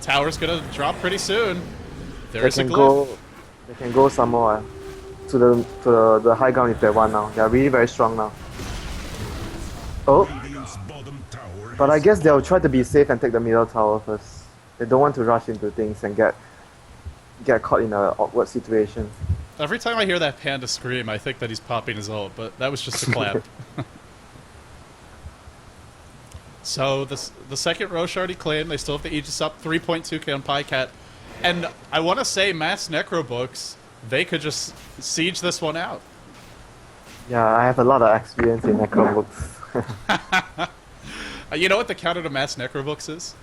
Tower's gonna drop pretty soon. There is a glyph. They can go some more to the high ground if they want now. They are really very strong now. Oh, but I guess they'll try to be safe and take the middle tower first. They don't want to rush into things and get caught in an awkward situation. Every time I hear that Panda scream, I think that he's popping his ult, but that was just a clap. So the second Roche already claimed. They still have the Aegis up, 3.2k on Pycat. And I want to say Mass Necrobooks, they could just siege this one out. Yeah, I have a lot of experience in Necrobooks. You know what the counter to Mass Necrobooks is?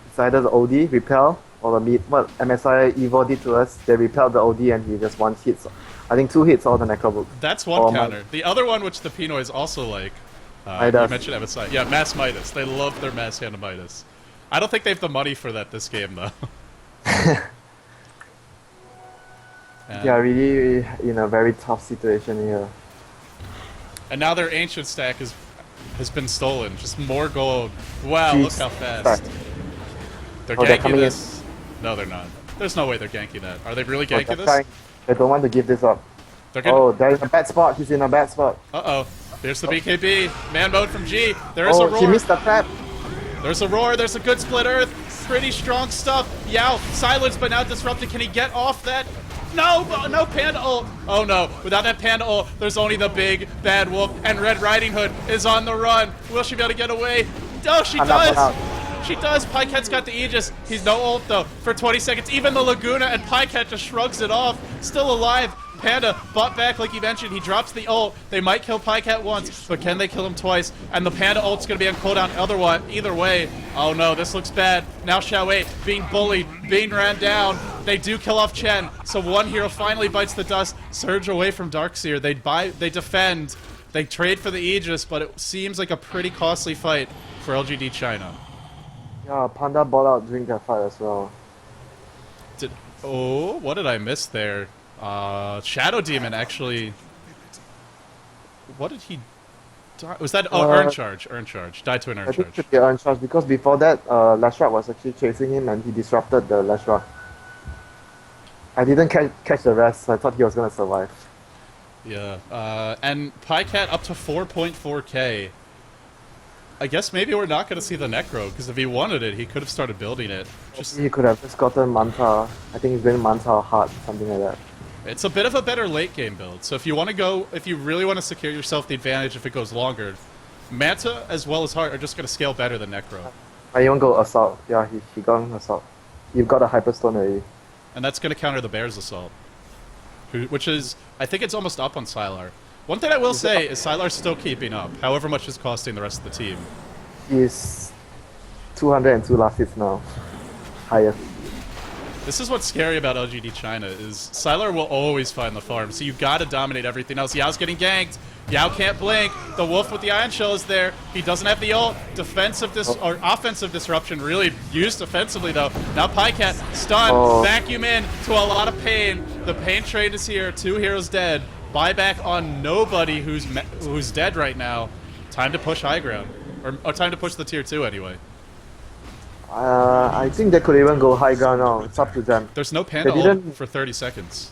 It's either the OD, Repel, or the mid. What MSI Evo did to us, they repelled the OD and he just one hits. I think 2 hits all the Necrobook. That's one counter. The other one, which the Pinoys also like, you mentioned MSI. Yeah, Mass Midas. They love their Mass Hand of Midas. I don't think they have the money for that this game, though. Yeah, really in a very tough situation here. And now their Ancient stack has been stolen. Just more gold. Wow, Jeez. look how fast. They're ganking this. No, they're not. There's no way they're ganking that. Are they really ganking this? They don't want to give this up. Oh, they're in a bad spot. He's in a bad spot. Uh-oh. There's the BKB. Man mode from G. There is a roar. He missed the trap. There's a roar. There's a good split earth. Pretty strong stuff. Yao, silenced but now disrupted. Can he get off that? No, no Panda ult. Oh no, without that Panda ult, there's only the big bad wolf. And Red Riding Hood is on the run. Will she be able to get away? Oh, she does. She does. Pycat's got the Aegis. He's no ult though for 20 seconds. Even the Laguna and Pycat just shrugs it off. Still alive. Panda bought back like he mentioned. He drops the ult. They might kill Pycat once, but can they kill him twice? And the Panda ult's going to be on cooldown either way. Oh no, this looks bad. Now Xiao Wei being bullied, being ran down. They do kill off Chen, so one hero finally bites the dust. Surge away from Darkseer. They defend. They trade for the Aegis, but it seems like a pretty costly fight for LGD China. Yeah, Panda bought out during that fight as well. What did I miss there? Shadow Demon actually... What did he die? Was that... Oh, Urn Charge. Urn Charge. Died to an Urn Charge. I think it should be Urn Charge because before that, Lashrak was actually chasing him and he disrupted the Lashrak. I didn't catch the rest, so I thought he was gonna survive. Yeah, and Pycat up to 4.4k. I guess maybe we're not gonna see the Necro, because if he wanted it, he could have started building it. He could have just gotten Manta. I think he's going Manta or Heart, something like that. It's a bit of a better late game build. So if you want to go, if you really want to secure yourself the advantage if it goes longer, Manta as well as Heart are just gonna scale better than Necro. I even go Assault. Yeah, he got an Assault. You've got a Hyperstone already. And that's gonna counter the Bear's Assault. Which is, I think it's almost up on Sylar. One thing I will say is Sylar's still keeping up, however much it's costing the rest of the team. He's 202 last hits now. Highest. This is what's scary about LGD China, is Sylar will always find the farm, so you gotta dominate everything else. Yao's getting ganked. Yao can't blink. The Wolf with the Iron Shell is there. He doesn't have the ult. Or offensive disruption really used offensively though. Now Pycat stunned, vacuum in to a lot of pain. The pain trade is here. 2 heroes dead. Buyback on nobody who's dead right now. Time to push high ground, or time to push the tier 2 anyway. I think they could even go high ground now. It's up to them. There's no Panda ult for 30 seconds.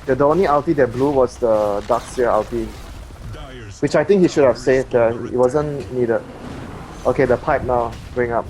The only ulti that blew was the Darkseer ulti, which I think he should have saved. It wasn't needed. Okay, the pipe now. Bring up.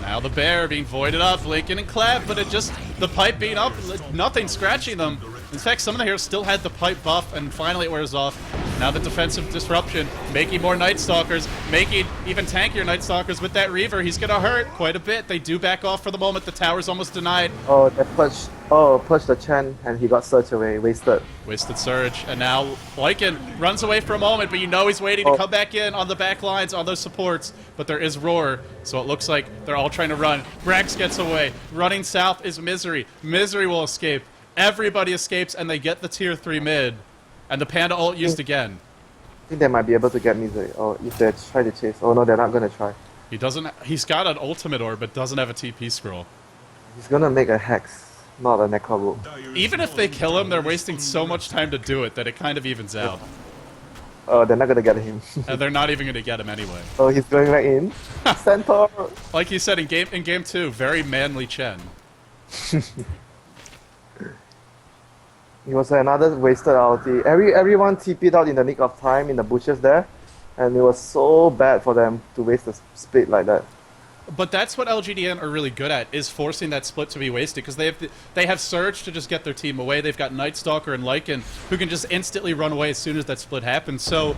Now the bear being voided off, Lakin and Clap, but the pipe being up, nothing scratching them. In fact, some of the heroes still had the pipe buff, and finally it wears off. Now the defensive disruption, making more Night Stalkers, making even tankier Night Stalkers with that Reaver. He's gonna hurt quite a bit. They do back off for the moment. The tower's almost denied. Oh, they pushed. Oh, pushed the Chen, and he got searched away. Wasted. Wasted Surge, and now Lycan runs away for a moment, but you know he's waiting to come back in on the back lines, on those supports. But there is Roar, so it looks like they're all trying to run. Brax gets away. Running south is Misery. Misery will escape. Everybody escapes, and they get the tier 3 mid. And the Panda ult used again. I think they might be able to get Misery. Oh, if they try to chase. Oh no, they're not gonna try. He doesn't. He's got an ultimate orb, but doesn't have a TP scroll. He's gonna make a hex, not a Necrobo. Even if they kill him, they're wasting so much time to do it that it kind of evens out. Oh, they're not gonna get him. And they're not even going to get him anyway. Oh, he's going right in. Centaur. Like you said in game 2, very manly Chen. It was another wasted ulti. Everyone TP'd out in the nick of time in the bushes there, and it was so bad for them to waste the split like that. But that's what LGD.int are really good at, is forcing that split to be wasted, because they have Surge to just get their team away. They've got Night Stalker and Lycan who can just instantly run away as soon as that split happens. So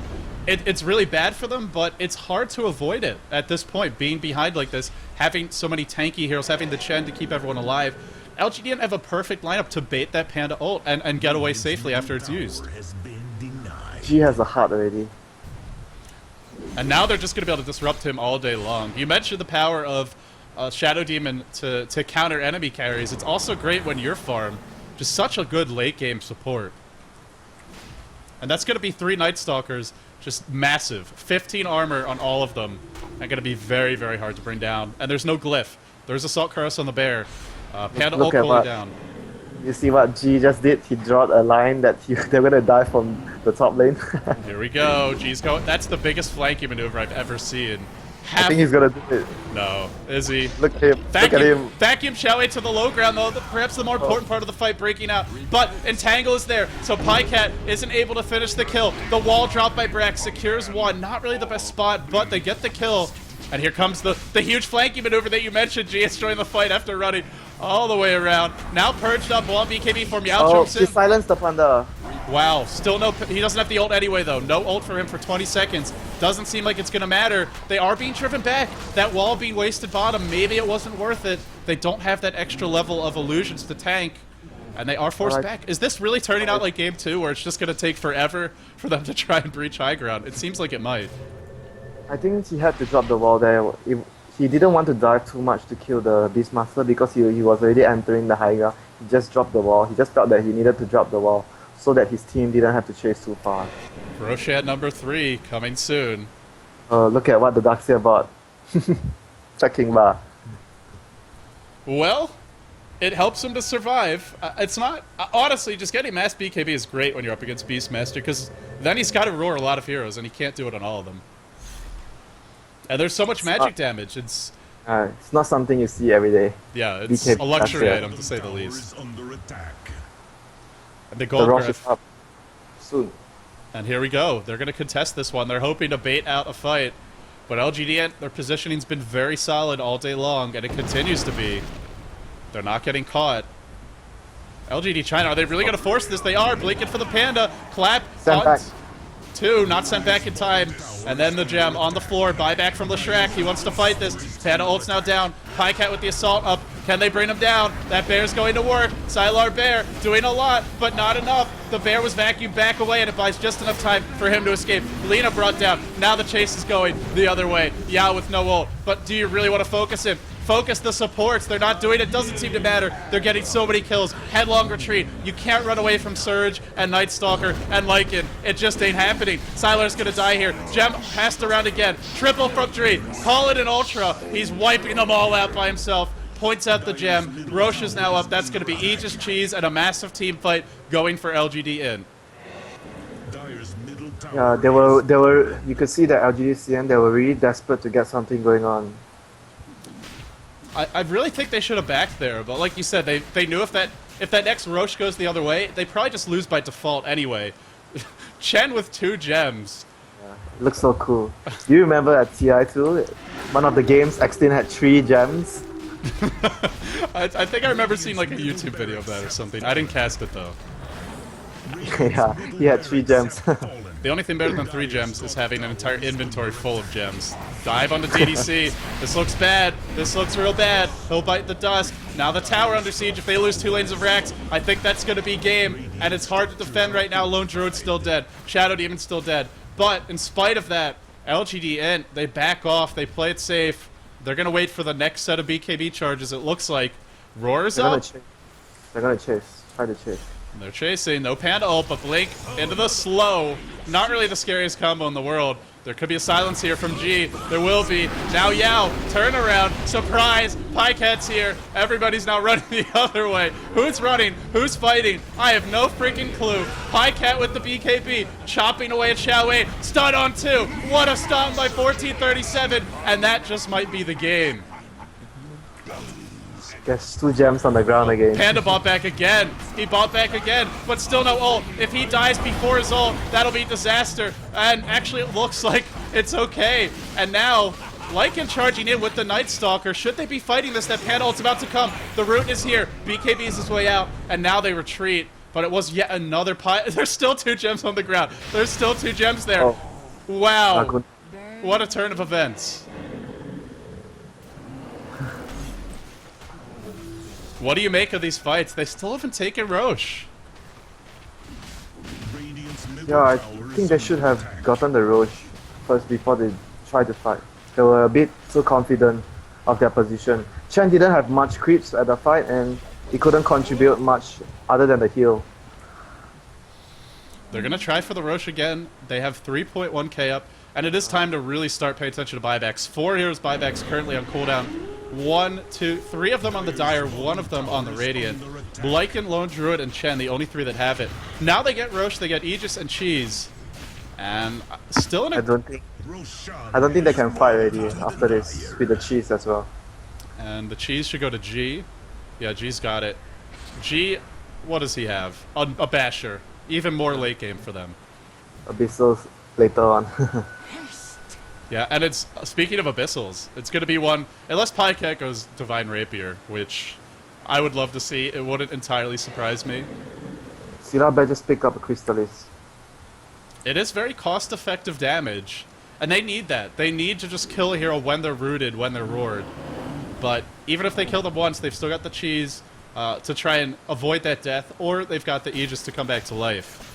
it's really bad for them, but it's hard to avoid it at this point, being behind like this, having so many tanky heroes, having the Chen to keep everyone alive. LGD.int have a perfect lineup to bait that Panda ult and get away safely after it's used. G has a heart already. And now they're just going to be able to disrupt him all day long. You mentioned the power of Shadow Demon to counter enemy carries. It's also great when you're farm. Just such a good late game support. And that's going to be 3 Night Stalkers, just massive. 15 armor on all of them. And going to be very, very hard to bring down. And there's no glyph. There's Assault Cuirass on the bear. Panda ult pulling down. You see what G just did? He drew a line that they're gonna die from the top lane. Here we go. G's going. That's the biggest flanking maneuver I've ever seen. I think he's gonna do it. No, is he? Look at him. Look at him. Vacuum Shellway to the low ground, though. Perhaps the more important part of the fight breaking out. But Entangle is there, so Pycat isn't able to finish the kill. The wall dropped by Brax secures 1. Not really the best spot, but they get the kill. And here comes the huge flanking maneuver that you mentioned. GS joined the fight after running all the way around. Now perched up, wall BKB for Meow jumps in. He silenced the Panda. Wow, still no, he doesn't have the ult anyway though. No ult for him for 20 seconds. Doesn't seem like it's gonna matter. They are being driven back. That wall being wasted bottom, maybe it wasn't worth it. They don't have that extra level of illusions to tank. And they are forced back. Is this really turning out like game 2 where it's just gonna take forever for them to try and breach high ground? It seems like it might. I think he had to drop the wall there. He didn't want to dive too much to kill the Beastmaster because he was already entering the high ground. He just dropped the wall. He just felt that he needed to drop the wall so that his team didn't have to chase too far. Roshan number 3 coming soon. Look at what the Darkseer bought. Checking bar. Well, it helps him to survive. It's not... honestly, just getting mass BKB is great when you're up against Beastmaster, because then he's got to roar a lot of heroes, and he can't do it on all of them. And there's so much magic damage. It's not something you see every day. Yeah, it's BKB, a luxury that's item, to say the least. And the The gold rush griff. is up soon. And here we go. They're going to contest this one. They're hoping to bait out a fight. But LGD, their positioning's been very solid all day long, and it continues to be. They're not getting caught. LGD China, are they really going to force this? They are. Blinking for the Panda. Clap. Sent back. 2, not sent back in time. And then the gem on the floor. Buyback from Leshrac. He wants to fight this. Panda ult's now down. Pycat with the assault up. Can they bring him down? That bear's going to work. Sylar Bear doing a lot, but not enough. The bear was vacuumed back away, and it buys just enough time for him to escape. Lina brought down. Now the chase is going the other way. Yao with no ult. But do you really want to focus him? Focus the supports. They're not doing it. Doesn't seem to matter. They're getting so many kills. Headlong retreat. You can't run away from Surge and Night Stalker and Lycan. It just ain't happening. Sylar's gonna die here. Gem passed around again. Triple from Tree. Call it an ultra. He's wiping them all out by himself. Points out the gem. Roche is now up. That's gonna be Aegis Cheese and a massive team fight going for LGD.int. Yeah, they were. You could see that LGD.cn, they were really desperate to get something going on. I really think they should have backed there, but like you said, they knew if that next Roche goes the other way, they probably just lose by default anyway. Chen with 2 gems. Yeah, it looks so cool. Do you remember at TI2, one of the games, Extin had 3 gems? I think I remember seeing like a YouTube video of that or something. I didn't cast it though. Yeah, he had 3 gems. The only thing better than 3 gems is having an entire inventory full of gems. Dive on the DDC. This looks bad. This looks real bad. He'll bite the dust. Now the tower under siege. If they lose 2 lanes of Rax, I think that's going to be game. And it's hard to defend right now. Lone Druid's still dead. Shadow Demon's still dead. But in spite of that, LGD.int, they back off. They play it safe. They're going to wait for the next set of BKB charges, it looks like. Roar's up. They're going to chase. Try to chase. They're chasing. No Panda ult, but Blink into the slow. Not really the scariest combo in the world. There could be a silence here from G. There will be. Now Yao, turn around. Surprise. Pycat's here. Everybody's now running the other way. Who's running? Who's fighting? I have no freaking clue. Pycat with the BKB. Chopping away at Xiaowei. Stun on 2. What a stun by 1437. And that just might be the game. Gets 2 gems on the ground again. Panda bought back again. He bought back again, but still no ult. If he dies before his ult, that'll be disaster. And actually, it looks like it's okay. And now, Lycan charging in with the Night Stalker. Should they be fighting this? That Panda ult's about to come. The root is here. BKB is his way out, and now they retreat. But it was yet another There's still 2 gems on the ground. There's still 2 gems there. Oh. Wow. What a turn of events. What do you make of these fights? They still haven't taken Roche. Yeah, I think they should have gotten the Roche first before they tried to fight. They were a bit too confident of their position. Chen didn't have much creeps at the fight and he couldn't contribute much other than the heal. They're going to try for the Roche again. They have 3.1k up, and it is time to really start paying attention to buybacks. 4 heroes buybacks currently on cooldown. 1, 2, 3 of them on the Dire, 1 of them on the Radiant. Lycan, Lone Druid, and Chen, the only 3 that have it. Now they get Roche, they get Aegis and Cheese. And still in a... I don't think they can fight already after this with the Cheese as well. And the Cheese should go to G. Yeah, G's got it. G, what does he have? A Basher. Even more late game for them. Abyssals later on. Yeah, and it's, speaking of Abyssals, it's going to be one, unless Pycat goes Divine Rapier, which I would love to see. It wouldn't entirely surprise me. Sila better just pick up a Crystallis. It is very cost-effective damage, and they need that. They need to just kill a hero when they're rooted, when they're roared. But even if they kill them once, they've still got the Cheese to try and avoid that death, or they've got the Aegis to come back to life.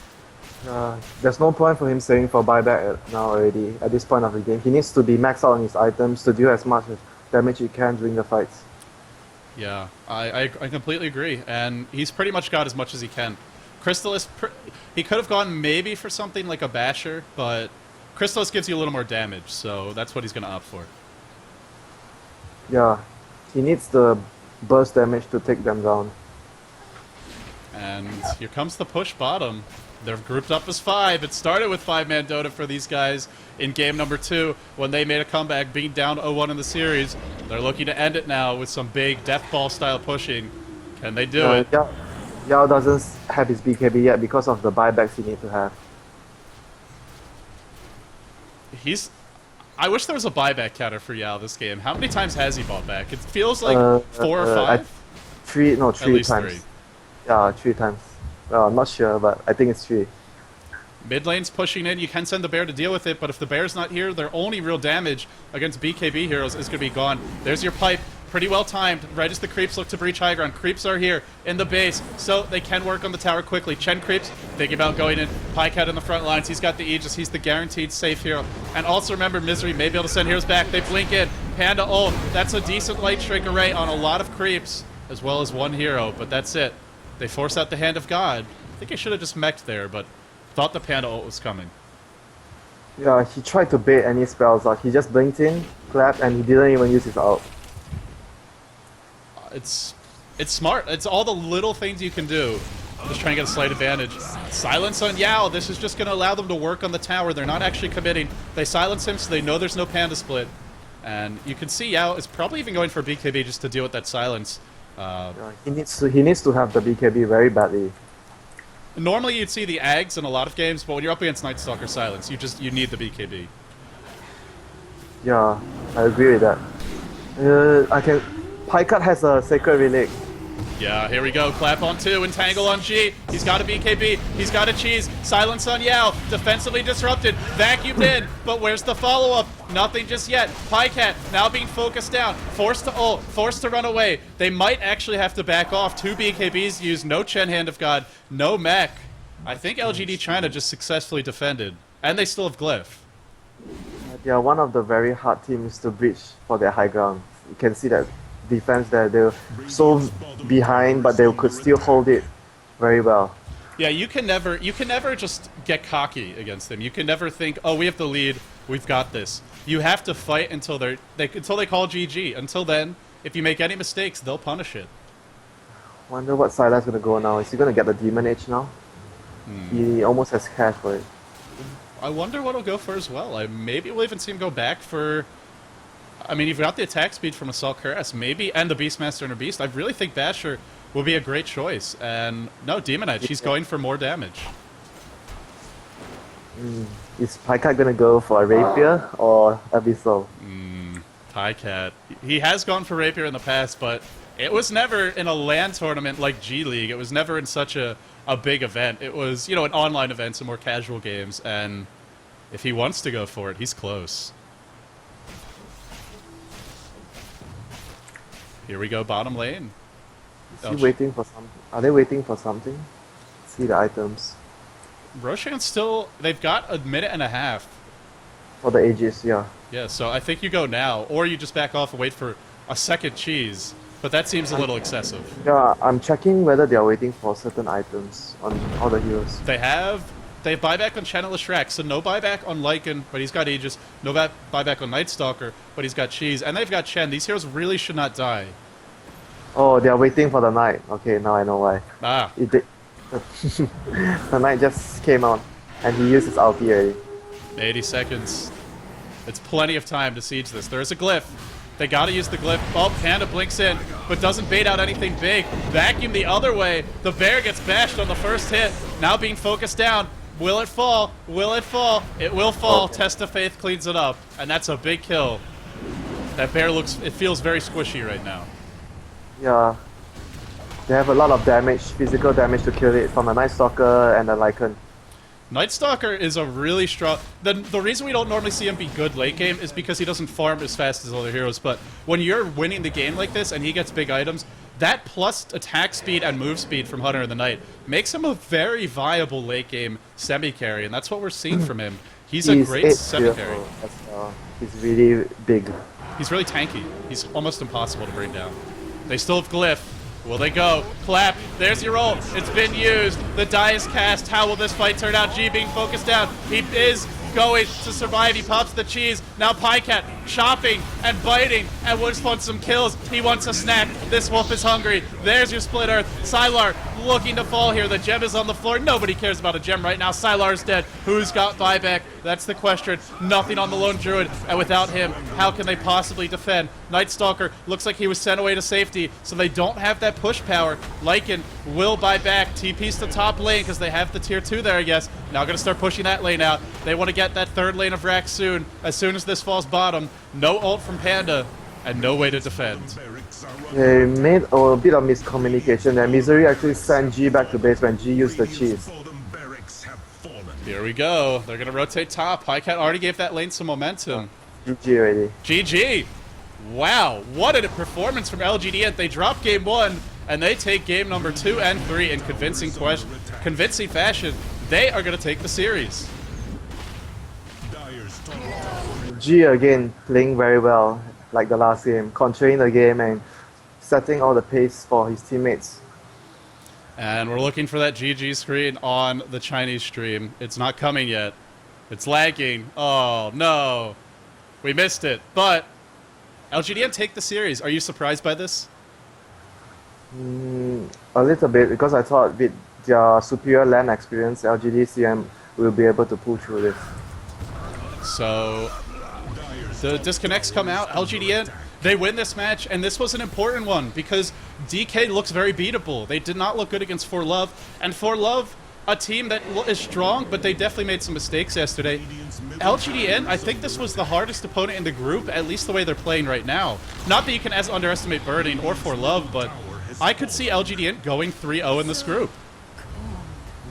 There's no point for him saying for buyback now already, at this point of the game. He needs to be maxed out on his items to do as much damage he can during the fights. Yeah, I completely agree, and he's pretty much got as much as he can. Crystallis, he could have gone maybe for something like a Basher, but Crystallis gives you a little more damage, so that's what he's going to opt for. Yeah, he needs the burst damage to take them down. And here comes the push bottom. They're grouped up as 5. It started with 5-man Dota for these guys in game number 2 when they made a comeback, being down 0-1 in the series. They're looking to end it now with some big death ball style pushing. Can they do it? Yao doesn't have his BKB yet because of the buybacks he needs to have. I wish there was a buyback counter for Yao this game. How many times has he bought back? It feels like 4 or 5? 3 times. 3. Yeah, 3 times. Well, I'm not sure, but I think it's 3. Mid lane's pushing in. You can send the bear to deal with it, but if the bear's not here, their only real damage against BKB heroes is going to be gone. There's your pipe. Pretty well timed. Right as the creeps look to breach high ground. Creeps are here in the base, so they can work on the tower quickly. Chen creeps, thinking about going in. Pycat in the front lines. He's got the Aegis. He's the guaranteed safe hero. And also remember, Misery may be able to send heroes back. They blink in. Panda ult. That's a decent light strike array on a lot of creeps, as well as 1 hero, but that's it. They force out the Hand of God. I think I should have just mech'd there, but thought the Panda ult was coming. Yeah, he tried to bait any spells out. He just blinked in, clapped, and he didn't even use his ult. It's smart. It's all the little things you can do. Just trying to get a slight advantage. Silence on Yao. This is just going to allow them to work on the tower. They're not actually committing. They silence him, so they know there's no Panda split. And you can see Yao is probably even going for a BKB just to deal with that silence. Yeah, he needs to have the BKB very badly. Normally you'd see the Ags in a lot of games, but when you're up against Night Stalker Silence, you need the BKB. Yeah, I agree with that. Pycat has a Sacred Relic. Yeah, here we go. Clap on 2, entangle on G. He's got a BKB. He's got a cheese. Silence on Yao. Defensively disrupted. Vacuumed in. But where's the follow-up? Nothing just yet. Pycat now being focused down. Forced to ult. Forced to run away. They might actually have to back off. 2 BKBs used. No Chen Hand of God. No mech. I think LGD China just successfully defended. And they still have Glyph. They are one of the very hard teams to breach for their high ground. You can see that defense there. They're so behind, but they could still hold it very well. Yeah, you can never just get cocky against them. You can never think, oh, we have the lead, we've got this. You have to fight until until they call GG. Until then, if you make any mistakes, they'll punish it. Wonder what Silas gonna go now. Is he gonna get the Demon Age now? He almost has cash for it. I wonder what he'll go for as well. Maybe we'll even see him go back for... I mean, you've got the attack speed from Assault Cuirass, maybe, and the Beastmaster and her Beast. I really think Basher will be a great choice. And no, Demon Edge, he's going for more damage. Is Pycat gonna go for a Rapier or Abyssal? Pycat. He has gone for Rapier in the past, but it was never in a LAN tournament like G League. It was never in such a big event. It was, you know, an online event, some more casual games, and if he wants to go for it, he's close. Here we go, bottom lane. Is he waiting for something? Are they waiting for something? See the items. Roshan still... They've got a minute and a half. For the Aegis, yeah. Yeah, so I think you go now, or you just back off and wait for a second cheese. But that seems a little excessive. Yeah, I'm checking whether they are waiting for certain items on all the heroes. They have buyback on Channel Shrek, so no buyback on Lycan, but he's got Aegis. No buyback on Night Stalker, but he's got Cheese. And they've got Chen. These heroes really should not die. Oh, they are waiting for the Knight. Okay, now I know why. Ah. The Knight just came out, and he used his ulti already. 80 seconds. It's plenty of time to siege this. There is a glyph. They gotta use the glyph. Oh, Panda blinks in, but doesn't bait out anything big. Vacuum the other way. The bear gets bashed on the first hit. Now being focused down. Will it fall? Will it fall? It will fall. Okay. Test of Faith cleans it up. And that's a big kill. That bear it feels very squishy right now. Yeah. They have a lot of damage, physical damage to kill it from the Night Stalker and the Lycan. Night Stalker is a really strong... The reason we don't normally see him be good late game is because he doesn't farm as fast as other heroes, but when you're winning the game like this and he gets big items, that plus attack speed and move speed from Hunter of the Night makes him a very viable late game semi-carry, and that's what we're seeing from him. He's a great semi-carry. He's really big. He's really tanky. He's almost impossible to bring down. They still have Glyph. Will they go? Clap. There's your ult. It's been used. The die is cast. How will this fight turn out? G being focused down. He is going to survive. He pops the cheese. Now Pycat chopping and biting and just wants some kills. He wants a snack. This wolf is hungry. There's your split earth. Sylar looking to fall here. The gem is on the floor. Nobody cares about a gem right now. Sylar's dead. Who's got buyback? That's the question. Nothing on the lone druid. And without him, how can they possibly defend? Night Stalker looks like he was sent away to safety, so they don't have that push power. Lycan will buy back. TP's to top lane because they have the tier 2 there, I guess. Now going to start pushing that lane out. They want to get that third lane of Rack soon as this falls bottom. No ult from Panda, and no way to defend. They made a bit of miscommunication there. Misery actually sent G back to base when G used the cheese. Here we go. They're going to rotate top. Pycat already gave that lane some momentum. GG already. GG. Wow, what a performance from LGD.int. They drop game 1, and they take game number 2 and 3 in convincing fashion. They are going to take the series. G again playing very well, like the last game, controlling the game and setting all the pace for his teammates. And we're looking for that GG screen on the Chinese stream. It's not coming yet. It's lagging. Oh, no. We missed it. But LGD.int take the series. Are you surprised by this? A little bit, because I thought with their superior LAN experience, LGD.cn will be able to pull through this. So the disconnects come out. LGD.int, they win this match, and this was an important one because DK looks very beatable. They did not look good against For Love, and For Love, a team that is strong, but they definitely made some mistakes yesterday. LGD.int, I think this was the hardest opponent in the group, at least the way they're playing right now. Not that you can underestimate Burning or For Love, but I could see LGD.int going 3-0 in this group.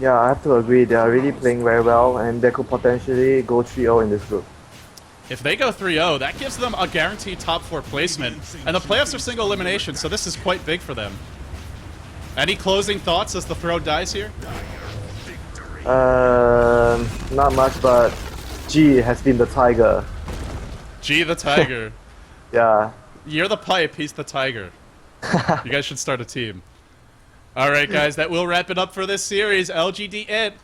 Yeah, I have to agree. They are really playing very well, and they could potentially go 3-0 in this group. If they go 3-0, that gives them a guaranteed top 4 placement. And the playoffs are single elimination, so this is quite big for them. Any closing thoughts as the throw dies here? Not much, but G has been the tiger. G the tiger. Yeah. You're the pipe, he's the tiger. You guys should start a team. Alright guys, that will wrap it up for this series. LGD.int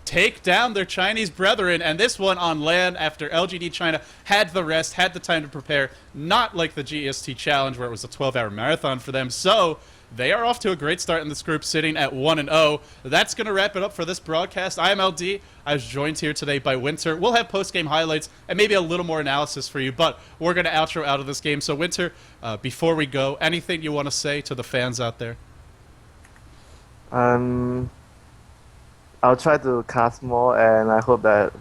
take down their Chinese brethren, and this one on land after LGD China had the rest, had the time to prepare, not like the GST Challenge where it was a 12-hour marathon for them. So they are off to a great start in this group, sitting at 1-0. That's going to wrap it up for this broadcast. I am LD. I was joined here today by Winter. We'll have post-game highlights and maybe a little more analysis for you, but we're going to outro out of this game. So Winter, before we go, anything you want to say to the fans out there? I'll try to cast more, and I hope that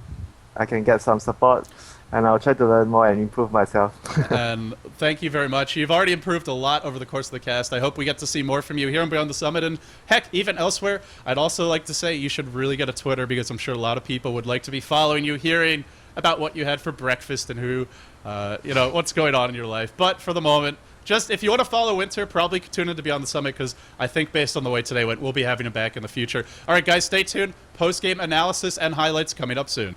I can get some support, and I'll try to learn more and improve myself. And thank you very much. You've already improved a lot over the course of the cast. I hope we get to see more from you here on Beyond the Summit, and heck, even elsewhere. I'd also like to say you should really get a Twitter, because I'm sure a lot of people would like to be following you, hearing about what you had for breakfast and who, what's going on in your life. But for the moment, just if you want to follow Winter, probably tune in to Beyond the Summit, because I think based on the way today went, we'll be having him back in the future. All right, guys, stay tuned. Post-game analysis and highlights coming up soon.